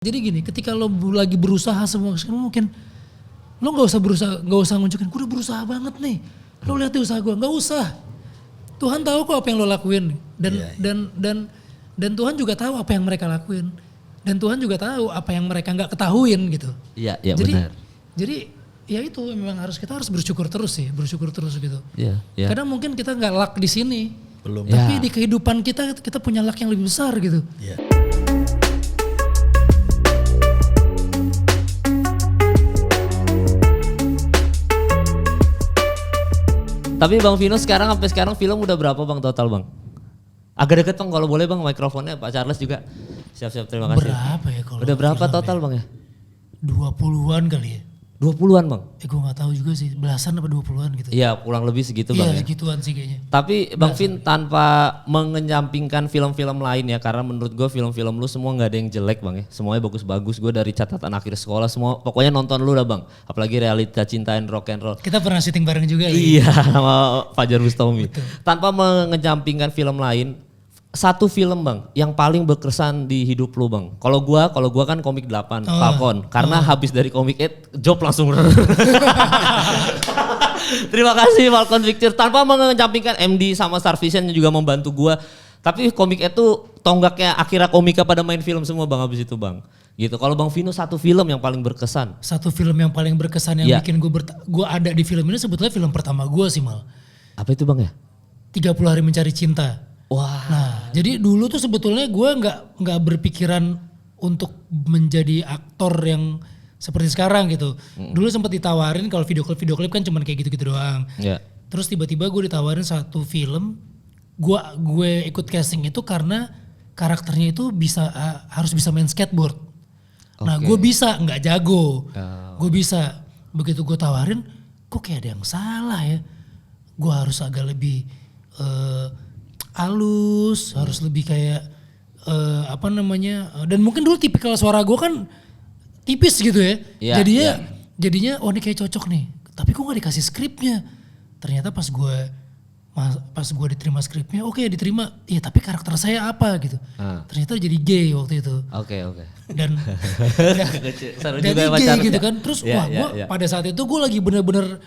Jadi gini, ketika lo lagi berusaha semua, mungkin lo nggak usah nunjukin, gue udah berusaha banget nih. Lo lihat di usaha gue, nggak usah. Tuhan tahu kok apa yang lo lakuin, dan Tuhan juga tahu apa yang mereka lakuin, dan Tuhan juga tahu apa yang mereka nggak ketahuin gitu. Iya, jadi, benar. Jadi ya itu memang kita harus bersyukur terus gitu. Iya. Kadang mungkin kita nggak luck di sini, belum. Tapi di kehidupan kita punya luck yang lebih besar gitu. Iya. Tapi Bang Vino sampai sekarang film udah berapa Bang total Bang? Agak deket Bang kalau boleh Bang mikrofonnya, Pak Charles juga. Siap-siap, terima kasih. Berapa ya kalau? Udah berapa film total ya? Bang ya? 20-an kali ya. 20-an Bang? Gue gak tahu juga sih, belasan apa 20-an gitu. Iya kurang lebih segitu Bang Iya ya. segituan sih kayaknya. Tapi Bang Vin tanpa mengenyampingkan film-film lain ya, karena menurut gue film-film lu semua gak ada yang jelek Bang ya. Semuanya bagus-bagus, gue dari catatan akhir sekolah semua pokoknya nonton lu dah Bang. Apalagi Realita Cinta and Rock and Roll. Kita pernah syuting bareng juga. Iya sama Fajar Bustomi. Tanpa mengenyampingkan film lain, satu film Bang yang paling berkesan di hidup lu Bang. Kalau gua kan komik 8 Falcon. Karena habis dari komik 8 job langsung. Terima kasih Falcon Picture. Tanpa mengenyampingkan MD sama Star Vision yang juga membantu gua. Tapi komik 8 tuh tonggaknya akhirnya komika pada main film semua Bang habis itu Bang. Gitu. Kalau Bang Vino satu film yang paling berkesan. Satu film yang paling berkesan yang bikin gue ada di film ini sebetulnya film pertama gue sih Mal. Apa itu Bang ya? 30 Hari Mencari Cinta. Wah. Nah, jadi dulu tuh sebetulnya gue nggak berpikiran untuk menjadi aktor yang seperti sekarang gitu. Dulu sempat ditawarin kalau video klip kan cuman kayak gitu-gitu doang. Ya. Terus tiba-tiba gue ditawarin satu film, gue ikut casting itu karena karakternya itu harus bisa main skateboard. Nah, gue bisa, nggak jago. Gue bisa. Begitu gue tawarin, kok kayak ada yang salah ya. Gue harus agak lebih halus, harus lebih kayak dan mungkin dulu tipikal suara gue kan tipis gitu ya. Jadinya oh ini kayak cocok nih. Tapi kok gak dikasih skripnya. Ternyata pas gue diterima skripnya, oke diterima. Iya tapi karakter saya apa gitu. Ternyata jadi gay waktu itu. Oke. Dan Seru jadi juga gay gitu kan. Terus pada saat itu gue lagi bener-bener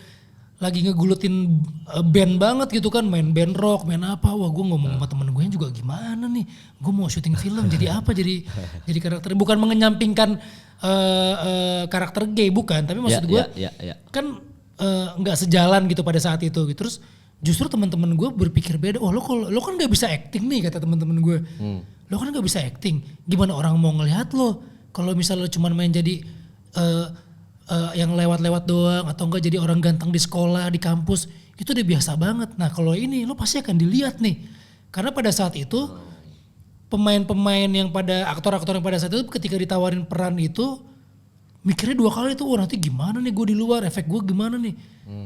lagi ngegulutin band banget gitu kan, main band rock, main apa, wah gue ngomong sama temen gue juga gimana nih, gue mau syuting film jadi apa, jadi karakter, bukan mengenyampingkan karakter gay, bukan, tapi maksud gue kan nggak sejalan gitu pada saat itu, gitu. Terus justru teman-teman gue berpikir beda, lo kan nggak bisa acting nih kata teman-teman gue, lo kan nggak bisa acting, gimana orang mau ngelihat lo, kalau misalnya lo cuma main jadi yang lewat-lewat doang atau enggak jadi orang ganteng di sekolah, di kampus, itu udah biasa banget. Nah kalau ini lo pasti akan dilihat nih. Karena pada saat itu pemain-pemain yang aktor-aktor yang pada saat itu ketika ditawarin peran itu mikirnya dua kali tuh, nanti gimana nih gue di luar, efek gue gimana nih.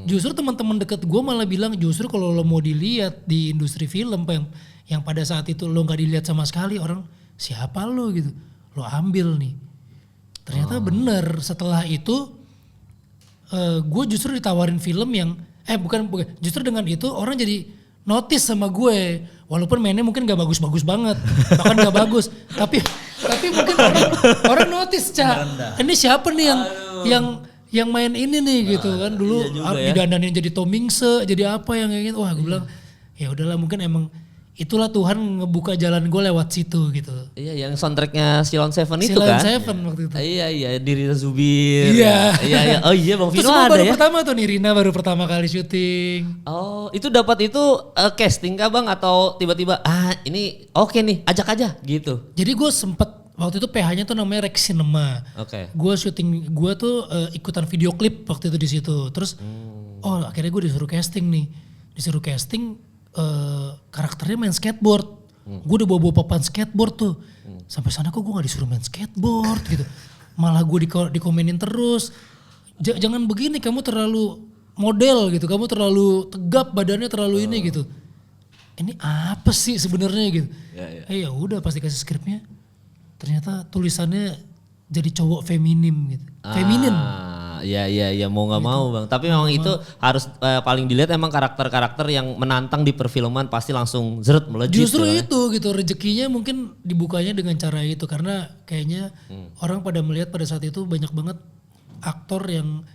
Justru teman-teman deket gue malah bilang justru kalau lo mau dilihat di industri film yang pada saat itu lo gak dilihat sama sekali, orang siapa lo gitu, lo ambil nih. Ternyata bener, setelah itu gue justru ditawarin film yang, bukan, justru dengan itu orang jadi notice sama gue. Walaupun mainnya mungkin gak bagus-bagus banget, bahkan gak bagus. Tapi mungkin orang notice, ini siapa nih yang main ini nih gitu kan. Dulu didandanin jadi Tomingse, jadi apa yang kayak gitu. Wah gue bilang, ya udahlah mungkin emang itulah Tuhan ngebuka jalan gue lewat situ gitu. Iya yang soundtracknya Silon Seven itu kan? Silon Seven waktu itu. Iya Diri Zubir. Iya. Oh iya Bang Vino ada baru ya? Pertama tuh Nirina baru pertama kali syuting. Oh itu dapat itu casting kah Bang atau tiba-tiba ini oke nih ajak aja gitu? Jadi gue sempet waktu itu PH-nya tuh namanya Rex Cinema. Oke. Gue syuting, gue tuh ikutan video klip waktu itu di situ. Terus akhirnya gue disuruh casting nih. Karakternya main skateboard. Gue udah bawa papan skateboard tuh. Sampai sana kok gue gak disuruh main skateboard gitu. Malah gue dikomenin terus. Jangan begini, kamu terlalu model gitu. Kamu terlalu tegap, badannya terlalu ini gitu. Ini apa sih sebenarnya gitu. Ya udah pas dikasih skripnya. Ternyata tulisannya jadi cowok feminim gitu. Feminin. Iya mau nggak mau bang. Tapi memang itu harus paling dilihat emang karakter-karakter yang menantang di perfilman pasti langsung zeret melejit. Justru itu gitu rezekinya mungkin dibukanya dengan cara itu karena kayaknya orang pada melihat pada saat itu banyak banget aktor yang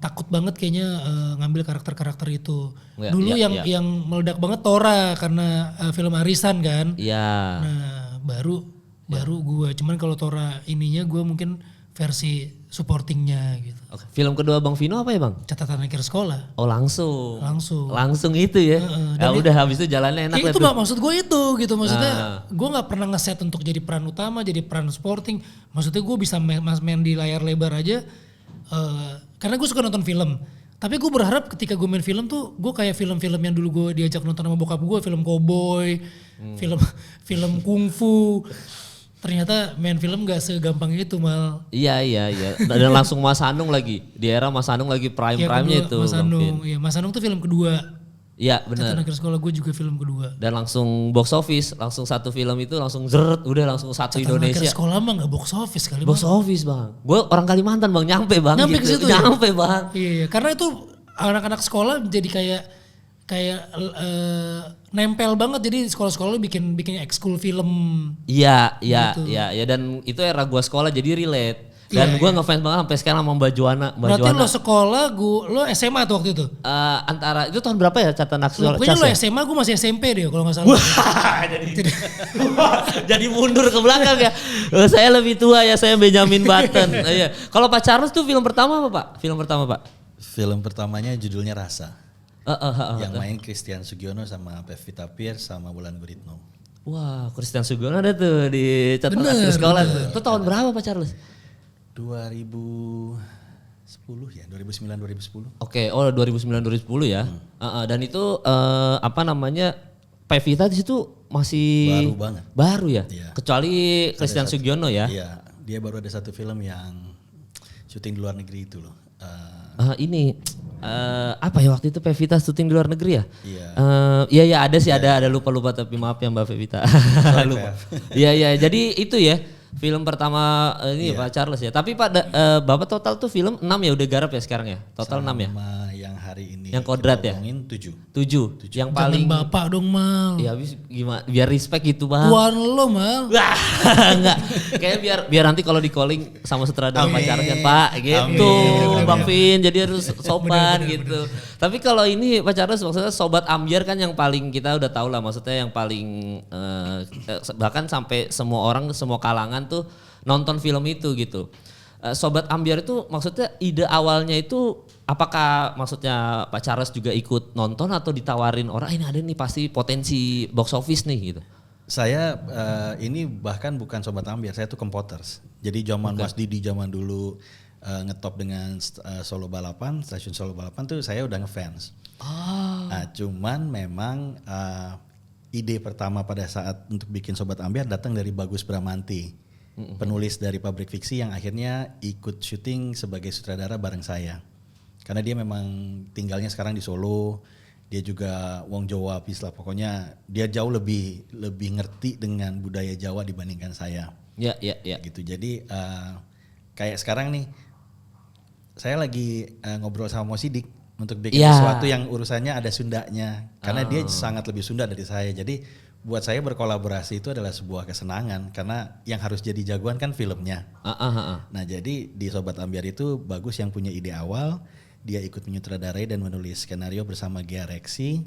takut banget kayaknya ngambil karakter-karakter itu. Ya, Dulu ya. yang meledak banget Tora karena film Arisan kan. Iya. Nah baru gue. Cuman kalau Tora ininya gue mungkin versi supportingnya gitu. Oke. Film kedua Bang Vino apa ya bang? Catatan akhir sekolah. Oh langsung. Langsung Itu ya. Ya udah habis itu jalannya enak ya itu tuh. maksud gue itu gitu. Maksudnya gue gak pernah ngeset untuk jadi peran utama, jadi peran supporting. Maksudnya gue bisa main di layar lebar aja. Karena gue suka nonton film. Tapi gue berharap ketika gue main film tuh gue kayak film-film yang dulu gue diajak nonton sama bokap gue, film cowboy, film kungfu. Ternyata main film gak segampang itu Mal. Iya. Dan langsung Mas Anung lagi. Di era Mas Anung lagi prime-nya itu. Mas Anung. Iya, Mas Anung tuh film kedua. Iya benar. Catatan akhir sekolah gue juga film kedua. Dan langsung box office, langsung satu film itu langsung zeret, udah langsung satu Catatan Indonesia. akhir sekolah mah gak box office kali. Box office bang. Gue orang Kalimantan bang, nyampe bang. Nyampe gitu. ke situ ya? Nyampe bang. Iya, karena itu anak-anak sekolah jadi kayak nempel banget, jadi sekolah-sekolah bikin ekskul film. Iya, Gitu. dan itu era gua sekolah jadi relate. Dan gua ngefans banget sampai sekarang sama Mbak Joana. Berarti lo sekolah, lo SMA tuh waktu itu? Antara itu tahun berapa ya catatan aksi sekolah? Pokoknya lo SMA, gue masih SMP deh kalau nggak salah. Jadi mundur ke belakang ya. Saya lebih tua ya, saya Benjamin Button. Iya. Kalau Pak Charles tuh film pertama apa Pak? Film pertamanya judulnya Rasa. Yang main Christian Sugiono sama Pevita Pierce sama Wulan Guritno. Wah, Christian Sugiono ada tuh di catatan akhir sekolah tuh. Itu tahun berapa Pak Charles? 2010 ya, 2009-2010. Oke, 2009-2010 ya. Dan itu Pevita di situ masih Baru banget. Baru ya? Iya. Kecuali Christian Sugiono ya? Iya, dia baru ada satu film yang syuting di luar negeri itu loh. Apa ya waktu itu Pevita syuting di luar negeri ya? Iya. Iya ada sih, ada lupa tapi maaf ya Mbak Pevita. Lupa. Iya, jadi itu ya film pertama ini Pak Charles ya. Tapi Pak Bapak total tuh film 6 ya udah garap ya sekarang ya? Total 6 ya? Sama yang hari ini Yang kodrat ya? 7. 7. Yang Jangan paling bapak dong Mal. ya habis gimana biar respect gitu Bang. Tuan lo Mal. Wah, enggak. Kayaknya biar nanti kalau di calling sama sutradara pacaran kan Pak gitu. Bang Vin jadi harus sopan gitu. Tapi kalau ini Pak Charles maksudnya Sobat Ambyar kan yang paling kita udah tahu lah, maksudnya yang paling bahkan sampai semua orang, semua kalangan tuh nonton film itu gitu. Sobat Ambyar itu maksudnya ide awalnya itu apakah maksudnya Pak Charles juga ikut nonton atau ditawarin orang ini ada nih pasti potensi box office nih gitu? Saya ini bahkan bukan Sobat Ambyar, saya tuh Kompoters. Jadi zaman Mas Didi zaman dulu ngetop dengan Solo Balapan, stasiun Solo Balapan tuh saya udah ngefans. Nah, cuman memang ide pertama pada saat untuk bikin Sobat Ambyar datang dari Bagus Bramanti. Penulis dari Pabrik Fiksi yang akhirnya ikut syuting sebagai sutradara bareng saya. Karena dia memang tinggalnya sekarang di Solo, dia juga wong Jawa lah, pokoknya dia jauh lebih ngerti dengan budaya Jawa dibandingkan saya. Ya. Gitu. Jadi kayak sekarang nih, saya lagi ngobrol sama Mo Sidik untuk bikin sesuatu yang urusannya ada Sundanya, karena dia sangat lebih Sunda dari saya. Jadi buat saya berkolaborasi itu adalah sebuah kesenangan karena yang harus jadi jagoan kan filmnya. Nah jadi di Sobat Ambyar itu Bagus yang punya ide awal, dia ikut menyutradarai dan menulis skenario bersama Gia Reksi.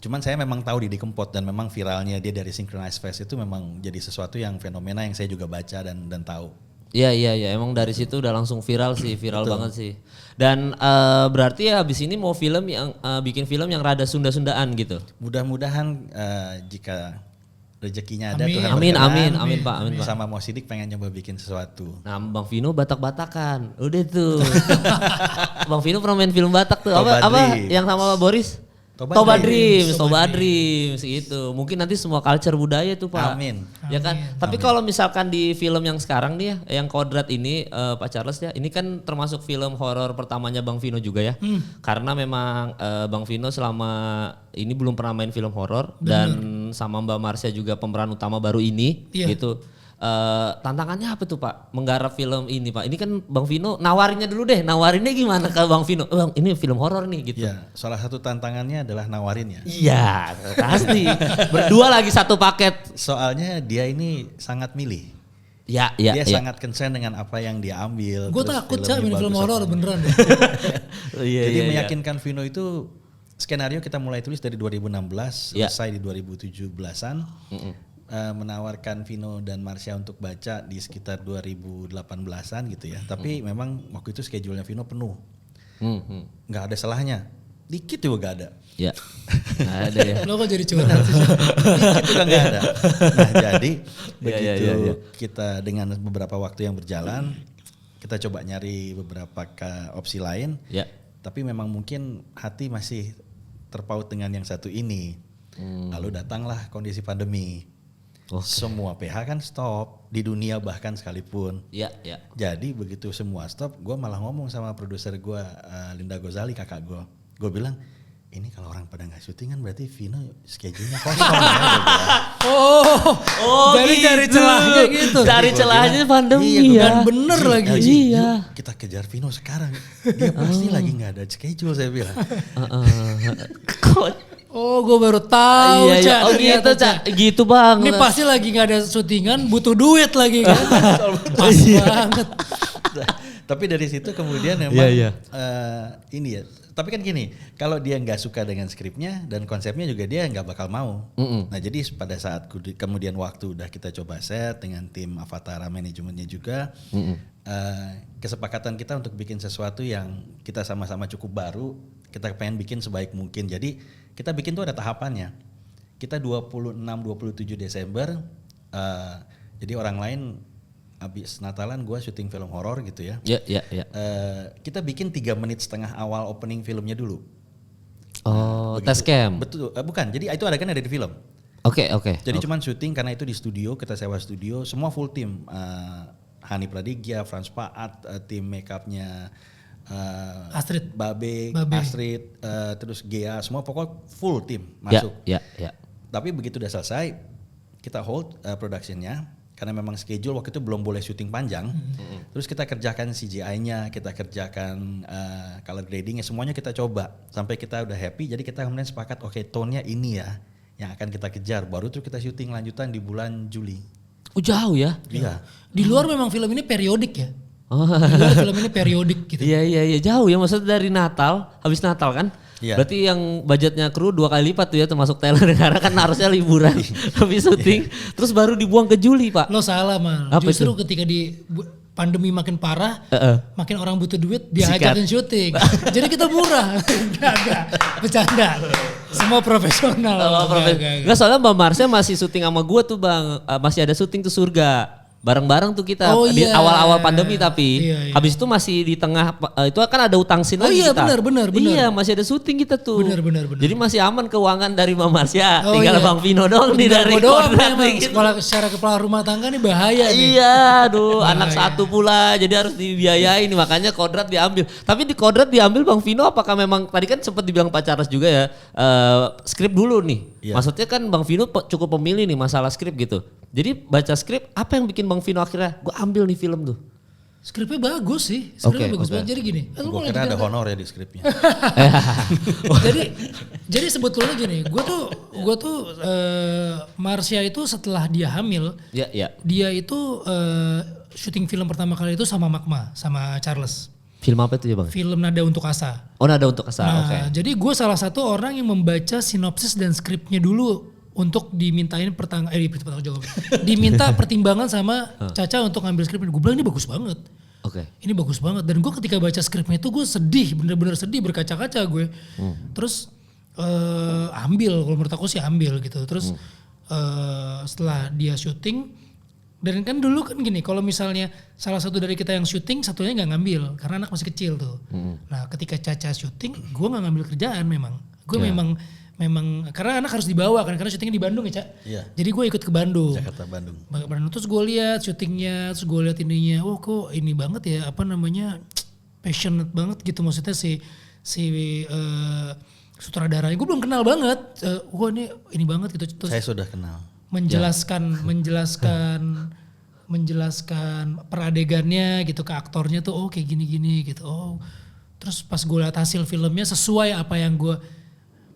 Cuman saya memang tahu Didi Kempot dan memang viralnya dia dari Synchronized Fest itu memang jadi sesuatu yang fenomena yang saya juga baca dan tahu. Iya, emang dari situ udah langsung viral sih, viral banget sih. Dan berarti ya habis ini mau film yang bikin film yang rada Sunda-Sundaan gitu. Mudah-mudahan jika rezekinya ada, Amin. Tuhan Amin berkenan, Pak, amin Pak. Sama Mo Sidik pengen nyoba bikin sesuatu. Nah, Bang Vino Batak-Batakan, udah tuh. Bang Vino pernah main film Batak tuh, apa yang sama Boris? Toba Dreams gitu. Mungkin nanti semua culture budaya tuh Pak. Amin. Ya kan? Tapi kalau misalkan di film yang sekarang nih ya, yang Kodrat ini Pak Charles ya, ini kan termasuk film horor pertamanya Bang Vino juga ya. Karena memang Bang Vino selama ini belum pernah main film horor dan sama Mbak Marsha juga pemeran utama baru ini gitu. tantangannya apa tuh Pak menggarap film ini Pak? Ini kan Bang Vino nawarinnya dulu deh, nawarinnya gimana ke Bang Vino? Bang ini film horor nih gitu. Ya, salah satu tantangannya adalah nawarinnya. Iya pasti, berdua lagi satu paket. Soalnya dia ini sangat milih. Ya. Dia sangat concern dengan apa yang dia ambil. Gue takut Cak main film horor beneran. Jadi meyakinkan Vino itu skenario kita mulai tulis dari 2016 selesai di 2017-an. Menawarkan Vino dan Marsha untuk baca di sekitar 2018-an gitu ya. Tapi memang waktu itu schedule-nya Vino penuh. Nggak ada salahnya. Dikit juga nggak ada. Ya. Nggak ada ya. Lo kok jadi curhat sih? Dikit juga nggak ada. Nah jadi begitu kita dengan beberapa waktu yang berjalan, kita coba nyari beberapa opsi lain. Ya. Tapi memang mungkin hati masih terpaut dengan yang satu ini. Lalu datanglah kondisi pandemi. Semua PH kan stop di dunia bahkan sekalipun. Ya. Jadi begitu semua stop, gue malah ngomong sama produser gue Linda Gozali kakak gue. Gue bilang ini kalau orang pada nggak syuting kan berarti Vino schedule-nya kosong ya. Jadi gitu. cari celahnya gitu. Cari celahnya pandemi Iya, ya. dan bener lagi. Iya. Yuk, kita kejar Vino sekarang. Dia pasti lagi nggak ada schedule saya bilang. Oh, gue baru tahu, Iya. Cak. Oh gitu, Cak. Gitu Bang. Ini pasti lagi nggak ada syutingan, butuh duit lagi kan. Pas banget. Tapi dari situ kemudian memang ini ya. Tapi kan gini, kalau dia nggak suka dengan skripnya dan konsepnya juga dia nggak bakal mau. Nah jadi pada saat kemudian waktu udah kita coba set dengan tim Avatara manajemennya juga, kesepakatan kita untuk bikin sesuatu yang kita sama-sama cukup baru, kita pengen bikin sebaik mungkin. Jadi kita bikin tuh ada tahapannya. Kita 26-27 Desember, jadi orang lain habis Natalan gue syuting film horor gitu ya. Iya. Kita bikin 3 menit setengah awal opening filmnya dulu. Oh, test cam. Betul, bukan. Jadi itu adegan ada di film. Oke. Jadi cuman syuting karena itu di studio, kita sewa studio, semua full tim. Hani Pradigya, Frans Paat, tim makeupnya Astrid, Babe. Astrid, terus Gea, semua pokok full tim masuk. Ya. Tapi begitu udah selesai, kita hold productionnya. Karena memang schedule waktu itu belum boleh syuting panjang, terus kita kerjakan CGI-nya, kita kerjakan color grading-nya, semuanya kita coba sampai kita udah happy. Jadi kita kemudian sepakat, oke, tone-nya ini ya yang akan kita kejar. Baru tuh kita syuting lanjutan di bulan Juli. Oh jauh ya? Iya. Di luar memang film ini periodik ya. Di luar film ini periodik gitu. Iya jauh ya, maksudnya dari Natal, habis Natal kan? Iya. Berarti yang budgetnya kru 2 kali lipat tuh ya termasuk talent karena kan harusnya liburan habis syuting terus baru dibuang ke Juli Pak. Lo salah Mal. Apa Justru itu? ketika di pandemi makin parah, makin orang butuh duit, dia Sikat. ajakin syuting. Jadi kita murah. Enggak, bercanda. Semua profesional. Enggak, soalnya Mbak Marsha masih syuting sama gue tuh Bang, masih ada syuting tuh Surga. Bareng-bareng tuh kita di awal-awal pandemi tapi habis itu masih di tengah itu kan ada utang scene lagi kita. Benar. Iya, masih ada syuting kita tuh. Benar. Jadi masih aman keuangan dari Mbak Marsha. Tinggal Bang Vino doang nih dari doang kodrat memang gitu. secara kepala rumah tangga nih bahaya nih. Iya, aduh anak satu pula jadi harus dibiayain makanya kodrat diambil. Tapi di kodrat diambil Bang Vino apakah memang tadi kan sempat dibilang Pak Charles juga ya skrip dulu nih. Iya. Maksudnya kan Bang Vino cukup pemilih nih masalah skrip gitu. Jadi baca skrip apa yang bikin Bang Vino akhirnya gue ambil nih film tuh? Skripnya bagus sih, skripnya bagus banget. Jadi gini, Gue kira ada honor ya di skripnya. jadi sebetulnya gini, gue tuh Marsha itu setelah dia hamil, dia itu syuting film pertama kali itu sama Magma, sama Charles. Film apa itu ya Bang? Film Nada Untuk Asa. Oh Nada Untuk Asa, oke. Jadi gue salah satu orang yang membaca sinopsis dan skripnya dulu untuk dimintain diminta pertimbangan sama Caca untuk ngambil skripnya. Gue bilang ini bagus banget. Oke. Ini bagus banget. Dan gue ketika baca skripnya itu gue sedih, bener-bener sedih, berkaca-kaca gue. Terus ambil, kalau menurut aku sih ambil gitu. Terus setelah dia syuting, dan kan dulu kan gini, kalau misalnya salah satu dari kita yang syuting, satunya nggak ngambil karena anak masih kecil tuh. Nah ketika Caca syuting, gue nggak ngambil kerjaan memang. Gue memang karena anak harus dibawa kan, karena syutingnya di Bandung ya Cak. Iya. Jadi gue ikut ke Bandung. Jakarta Bandung. Terus gue lihat syutingnya, terus gue lihat ininya, oh kok ini banget ya, apa namanya, passionate banget gitu maksudnya si sutradaranya. Gue belum kenal banget, wah ini banget gitu. Terus Saya sudah kenal. menjelaskan menjelaskan peradegannya gitu ke aktornya tuh, oh kayak gini-gini gitu. Oh, terus pas gue liat hasil filmnya sesuai apa yang gue.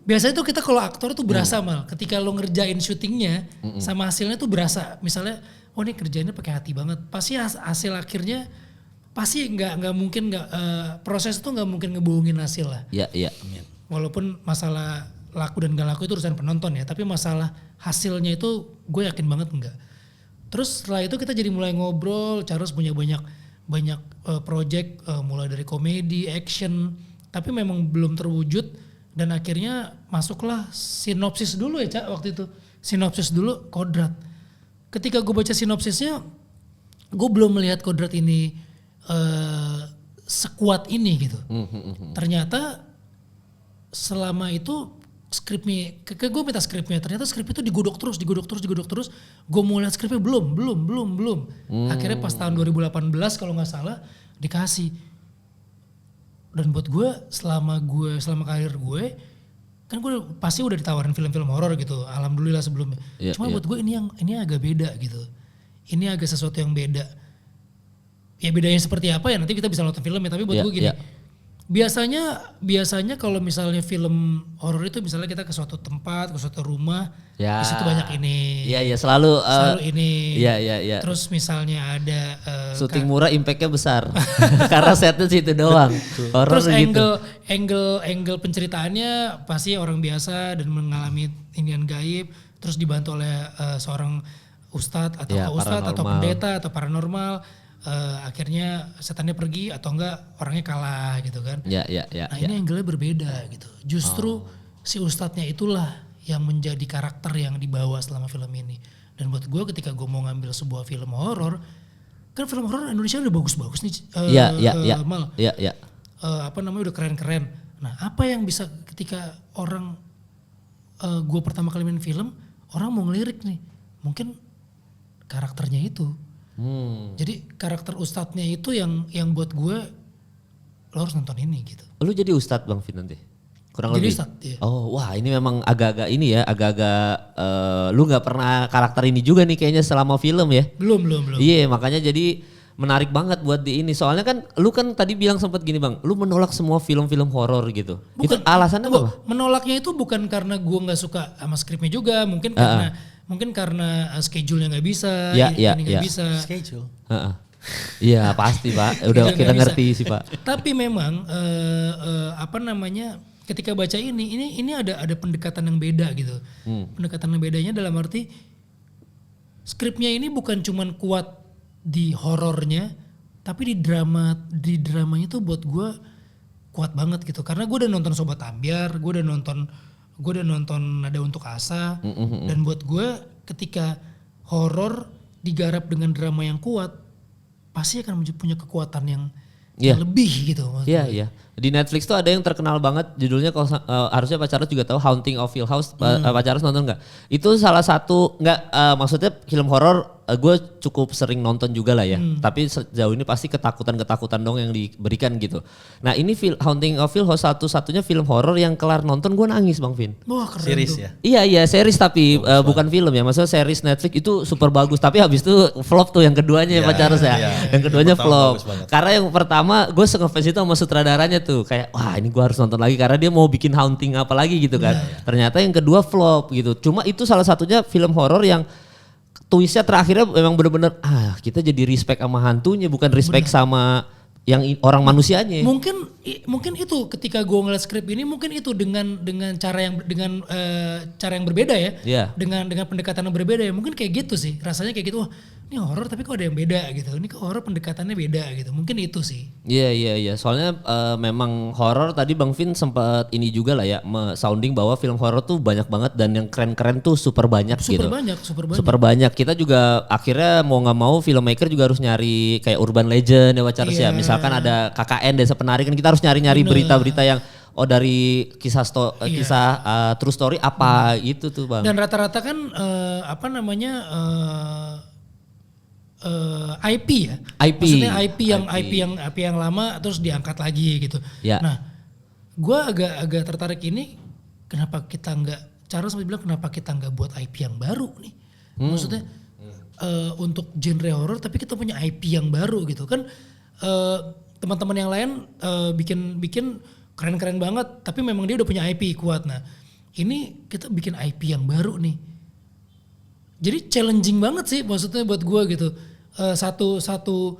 Biasanya tuh kita kalau aktor tuh berasa mal, ketika lo ngerjain syutingnya sama hasilnya tuh berasa. Misalnya, oh ini kerjainnya pakai hati banget. Pasti hasil akhirnya pasti nggak mungkin proses itu nggak mungkin ngebohongin hasil lah. Iya, iya. Walaupun masalah laku dan gak laku itu urusan penonton ya, tapi masalah hasilnya itu gue yakin banget enggak. Terus setelah itu kita jadi mulai ngobrol, Charles punya banyak project mulai dari komedi, action, tapi memang belum terwujud. Dan akhirnya masuklah sinopsis dulu ya Cak waktu itu. Sinopsis dulu Kodrat. Ketika gue baca sinopsisnya, gue belum melihat Kodrat ini sekuat ini gitu. Ternyata selama itu skripnya, gue minta skripnya, ternyata skrip itu digodok terus. Gue mau lihat skripnya belum. Akhirnya pas tahun 2018 kalau nggak salah dikasih. Dan buat gue selama karir gue kan gue pasti udah ditawarin film-film horor gitu, alhamdulillah sebelumnya. Cuma buat gue ini agak beda gitu. Ini agak sesuatu yang beda. Ya bedanya seperti apa ya nanti kita bisa nonton filmnya, tapi buat gue gini. Biasanya kalau misalnya film horor itu misalnya kita ke suatu tempat, ke suatu rumah, di situ banyak ini. Iya, selalu ini. Iya. Terus misalnya ada syuting murah impactnya besar. Karena setnya situ doang. Terus gitu. angle penceritaannya pasti orang biasa dan mengalami inian gaib, terus dibantu oleh seorang ustadz atau pendeta atau paranormal. Akhirnya setannya pergi atau enggak orangnya kalah gitu kan. Nah ini angle-nya berbeda gitu. Justru si ustadznya itulah yang menjadi karakter yang dibawa selama film ini. Dan buat gue ketika gue mau ngambil sebuah film horor, kan film horor Indonesia udah bagus-bagus nih. Mal. Apa namanya udah keren-keren. Nah apa yang bisa ketika orang gue pertama kali main film, orang mau ngelirik nih. Mungkin karakternya itu. Jadi karakter ustadznya itu yang buat gue lo harus nonton ini gitu. Lu jadi ustadz Bang Vin nanti? Kurang jadi lebih? Ustadz, iya. Oh wah ini memang agak-agak ini ya, lu gak pernah karakter ini juga nih kayaknya selama film ya? Belum. Iya makanya jadi menarik banget buat di ini. Soalnya kan lu kan tadi bilang sempet gini Bang, lu menolak semua film-film horor gitu. Itu alasannya apa? Menolaknya itu bukan karena gue gak suka sama skripnya juga, mungkin karena schedule-nya nggak bisa, ini nggak bisa. Schedule. Iya pasti Pak, udah kita ngerti sih Pak. Tapi memang ketika baca ini ada pendekatan yang beda gitu. Pendekatan yang bedanya dalam arti skripnya ini bukan cuman kuat di horornya, tapi di dramanya tuh buat gue kuat banget gitu. Karena gue udah nonton Sobat Ambyar, gue udah nonton Nada Untuk Asa, dan buat gue ketika horor digarap dengan drama yang kuat, pasti akan punya kekuatan yang lebih gitu. Iya. Di Netflix tuh ada yang terkenal banget, judulnya kalau harusnya Pak Charles juga tahu, Haunting of Hill House. Pak Charles nonton nggak? Itu salah satu maksudnya film horor gue cukup sering nonton juga lah ya. Tapi sejauh ini pasti ketakutan dong yang diberikan gitu. Nah ini Haunting of Hill House satu-satunya film horor yang kelar nonton gue nangis Bang Vin. Wah keren series tuh. Ya? Iya series tapi bukan film ya. Maksudnya series Netflix itu super bagus. Tapi habis itu flop tuh yang keduanya Pak Charles ya. Yang keduanya flop. Karena yang pertama gue ngefans itu sama sutradaranya tuh. Kayak wah ini gue harus nonton lagi karena dia mau bikin haunting apa lagi gitu kan. Ternyata yang kedua flop gitu. Cuma itu salah satunya film horor yang twistnya terakhirnya memang bener-bener kita jadi respect sama hantunya bukan respect sama yang orang manusianya. Mungkin itu ketika gue ngeliat skrip ini mungkin itu dengan cara yang berbeda ya. Dengan pendekatan yang berbeda ya. Mungkin kayak gitu sih. Rasanya kayak gitu. Wah, ini horor tapi kok ada yang beda gitu. Ini kok horor pendekatannya beda gitu. Mungkin itu sih. Iya. Soalnya memang horor tadi Bang Vin sempat ini juga lah ya sounding bahwa film horor tuh banyak banget dan yang keren-keren tuh super banyak gitu. Super banyak. Kita juga akhirnya mau nggak mau filmmaker juga harus nyari kayak urban legend ya Charles ya. Misalkan ada KKN Desa Penari kan kita harus nyari berita-berita yang dari kisah true story apa gitu tuh Bang. Dan rata-rata kan IP ya. Maksudnya IP yang lama terus diangkat lagi gitu. Nah, gue agak tertarik ini kenapa kita nggak, Charles bilang kenapa kita nggak buat IP yang baru nih. Maksudnya untuk genre horor tapi kita punya IP yang baru gitu kan. Teman-teman yang lain bikin keren-keren banget tapi memang dia udah punya IP kuat. Nah ini kita bikin IP yang baru nih. Jadi challenging banget sih maksudnya buat gue gitu. Satu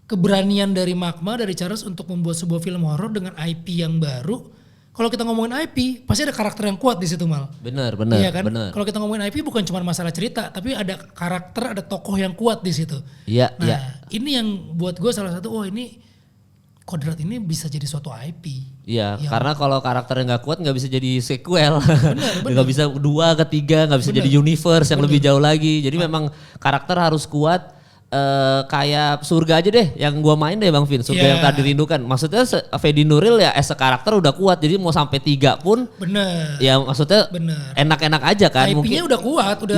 keberanian dari Magma, dari Charles untuk membuat sebuah film horor dengan IP yang baru. Kalau kita ngomongin IP, pasti ada karakter yang kuat di situ Mal. Benar. Iya kan? Kalau kita ngomongin IP bukan cuma masalah cerita, tapi ada karakter, ada tokoh yang kuat di situ. Iya. Nah, ini yang buat gue salah satu, ini Kodrat ini bisa jadi suatu IP. Iya, karena kalau karakternya nggak kuat nggak bisa jadi sequel, nggak bisa 2, ketiga, nggak bisa jadi universe yang lebih jauh lagi. Jadi memang karakter harus kuat. Kayak Surga aja deh yang gua main deh Bang Vin, Surga yang tadi rindukan. Maksudnya Fedi Nuril ya as a karakter udah kuat, jadi mau sampai 3 pun ya maksudnya enak-enak aja kan. IP-nya udah kuat, udah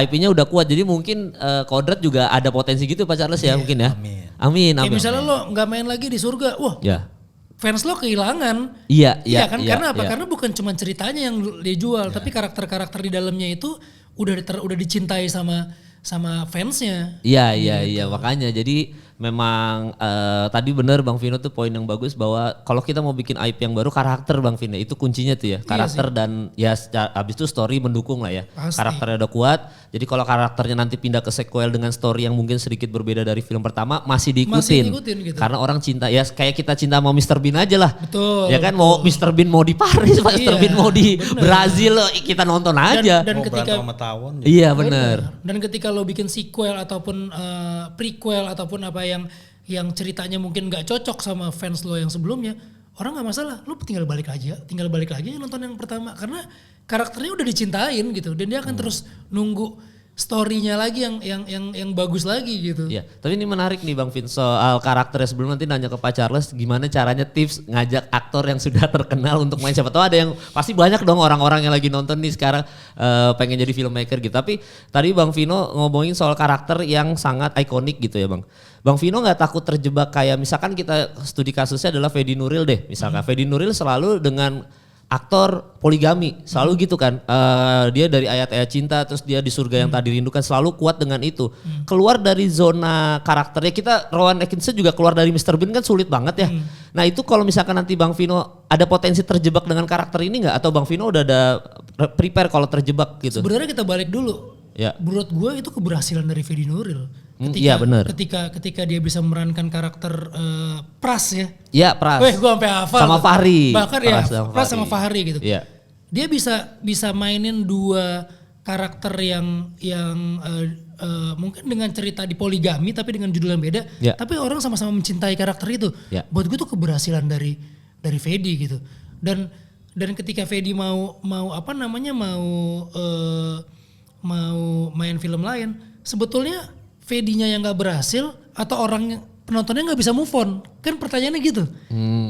IP-nya udah kuat, jadi mungkin Kodrat juga ada potensi gitu Pak Charles ya mungkin ya. Amin. Kayak misalnya lo nggak main lagi di Surga, fans lo kehilangan. Iya kan. Karena apa? Karena bukan cuma ceritanya yang dijual, tapi karakter-karakter di dalamnya itu udah dicintai sama fansnya. Iya makanya jadi memang tadi benar Bang Vino tuh poin yang bagus bahwa kalau kita mau bikin IP yang baru karakter Bang Vino itu kuncinya tuh ya. Karakter dan ya abis itu story mendukung lah ya. Pasti. Karakternya udah kuat. Jadi kalau karakternya nanti pindah ke sequel dengan story yang mungkin sedikit berbeda dari film pertama masih diikutin gitu. Karena orang cinta ya kayak kita cinta mau Mr. Bean aja lah. Betul. Ya kan mau Mr. Bean mau di Paris, Mr. Bean mau di Brazil kita nonton aja. Dan ketika sama tawon. Iya benar. Dan ketika lo bikin sequel ataupun prequel ataupun apa yang ceritanya mungkin nggak cocok sama fans lo yang sebelumnya, orang nggak masalah, lo tinggal balik lagi nonton yang pertama karena karakternya udah dicintain gitu dan dia akan terus nunggu story-nya lagi yang bagus lagi gitu. Iya, tapi ini menarik nih Bang Vin soal karakternya. Sebelum nanti nanya ke Pak Charles gimana caranya tips ngajak aktor yang sudah terkenal untuk main, siapa tahu ada yang pasti banyak dong orang-orang yang lagi nonton nih sekarang pengen jadi filmmaker gitu. Tapi tadi Bang Vino ngomongin soal karakter yang sangat ikonik gitu ya Bang. Bang Vino nggak takut terjebak kayak misalkan kita studi kasusnya adalah Fedi Nuril deh misalkan. Fedi Nuril selalu dengan aktor poligami selalu gitu kan, dia dari Ayat-Ayat Cinta terus dia di Surga yang tadi rindukan selalu kuat dengan itu. Keluar dari zona karakternya, kita Rowan Atkinson juga keluar dari Mr. Bean kan sulit banget ya. Nah itu kalau misalkan nanti Bang Vino ada potensi terjebak dengan karakter ini nggak, atau Bang Vino udah ada prepare kalau terjebak gitu? Sebenarnya kita balik dulu. Ya. Menurut gue itu keberhasilan dari Fedi Nuril. Iya benar. Ketika dia bisa memerankan karakter Pras ya. Iya Pras. Gue sampai hafal. Sama Fahri. Bahkan Pras sama Fahri gitu. Iya. Dia bisa mainin 2 karakter yang mungkin dengan cerita di poligami tapi dengan judul yang beda. Ya. Tapi orang sama-sama mencintai karakter itu. Ya. Buat gue itu keberhasilan dari Fedi gitu. Dan ketika Fedi mau main film lain, sebetulnya Fedinya yang nggak berhasil atau orang penontonnya nggak bisa move on, kan pertanyaannya gitu.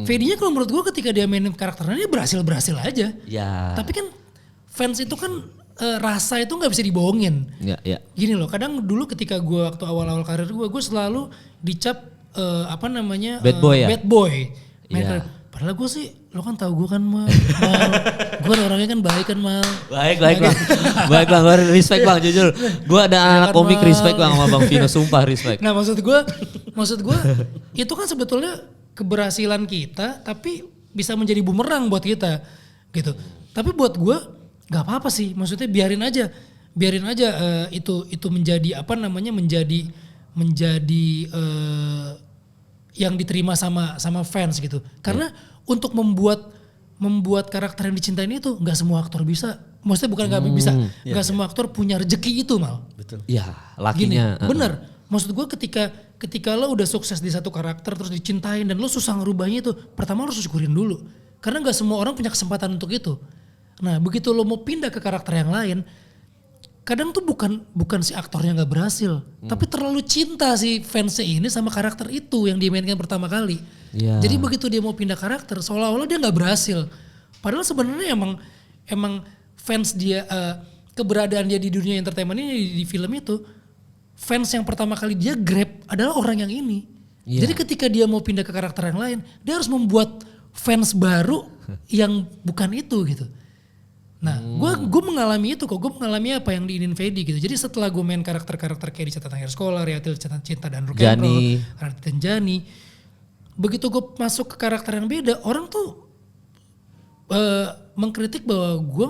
Fedinya kalau menurut gue ketika dia mainin karakternya dia berhasil aja. Ya. Tapi kan fans itu kan rasa itu nggak bisa dibohongin. Ya. Gini loh, kadang dulu ketika gue waktu awal-awal karir gue selalu dicap bad boy ya. Bad boy. Iya. Padahal gue sih, lo kan tahu gue kan Mal. Gue orangnya kan baik kan Mal. Baik bang. Baik bang, respect bang jujur. Gue ada anak komik respect bang sama Bang Vino, sumpah respect. Nah maksud gue itu kan sebetulnya keberhasilan kita tapi bisa menjadi bumerang buat kita gitu. Tapi buat gue gak apa-apa sih, maksudnya biarin aja itu menjadi yang diterima sama fans gitu. Karena untuk membuat karakter yang dicintain itu nggak semua aktor bisa. Maksudnya bukan nggak bisa, nggak semua aktor punya rezeki itu Mal. Betul. Iya, lakinya. Gini, bener. Maksud gue ketika lo udah sukses di satu karakter terus dicintain dan lo susah ngerubahnya itu, pertama lo harus syukurin dulu. Karena nggak semua orang punya kesempatan untuk itu. Nah begitu lo mau pindah ke karakter yang lain, kadang tuh bukan si aktornya nggak berhasil, tapi terlalu cinta si fansnya ini sama karakter itu yang dimainkan pertama kali. Yeah. Jadi begitu dia mau pindah karakter, seolah-olah dia nggak berhasil. Padahal sebenarnya emang fans dia, keberadaan dia di dunia entertainment ini di film itu, fans yang pertama kali dia grab adalah orang yang ini. Yeah. Jadi ketika dia mau pindah ke karakter yang lain, dia harus membuat fans baru yang bukan itu gitu. Nah, gue mengalami itu kok. Gue mengalami apa yang diinin Fedi gitu. Jadi setelah gue main karakter-karakter kayak di Catatan Akhir Sekolah, Riatil Catatan Cinta dan Rock and Roll, Raditya Jani, begitu gue masuk ke karakter yang beda, orang tuh mengkritik bahwa gue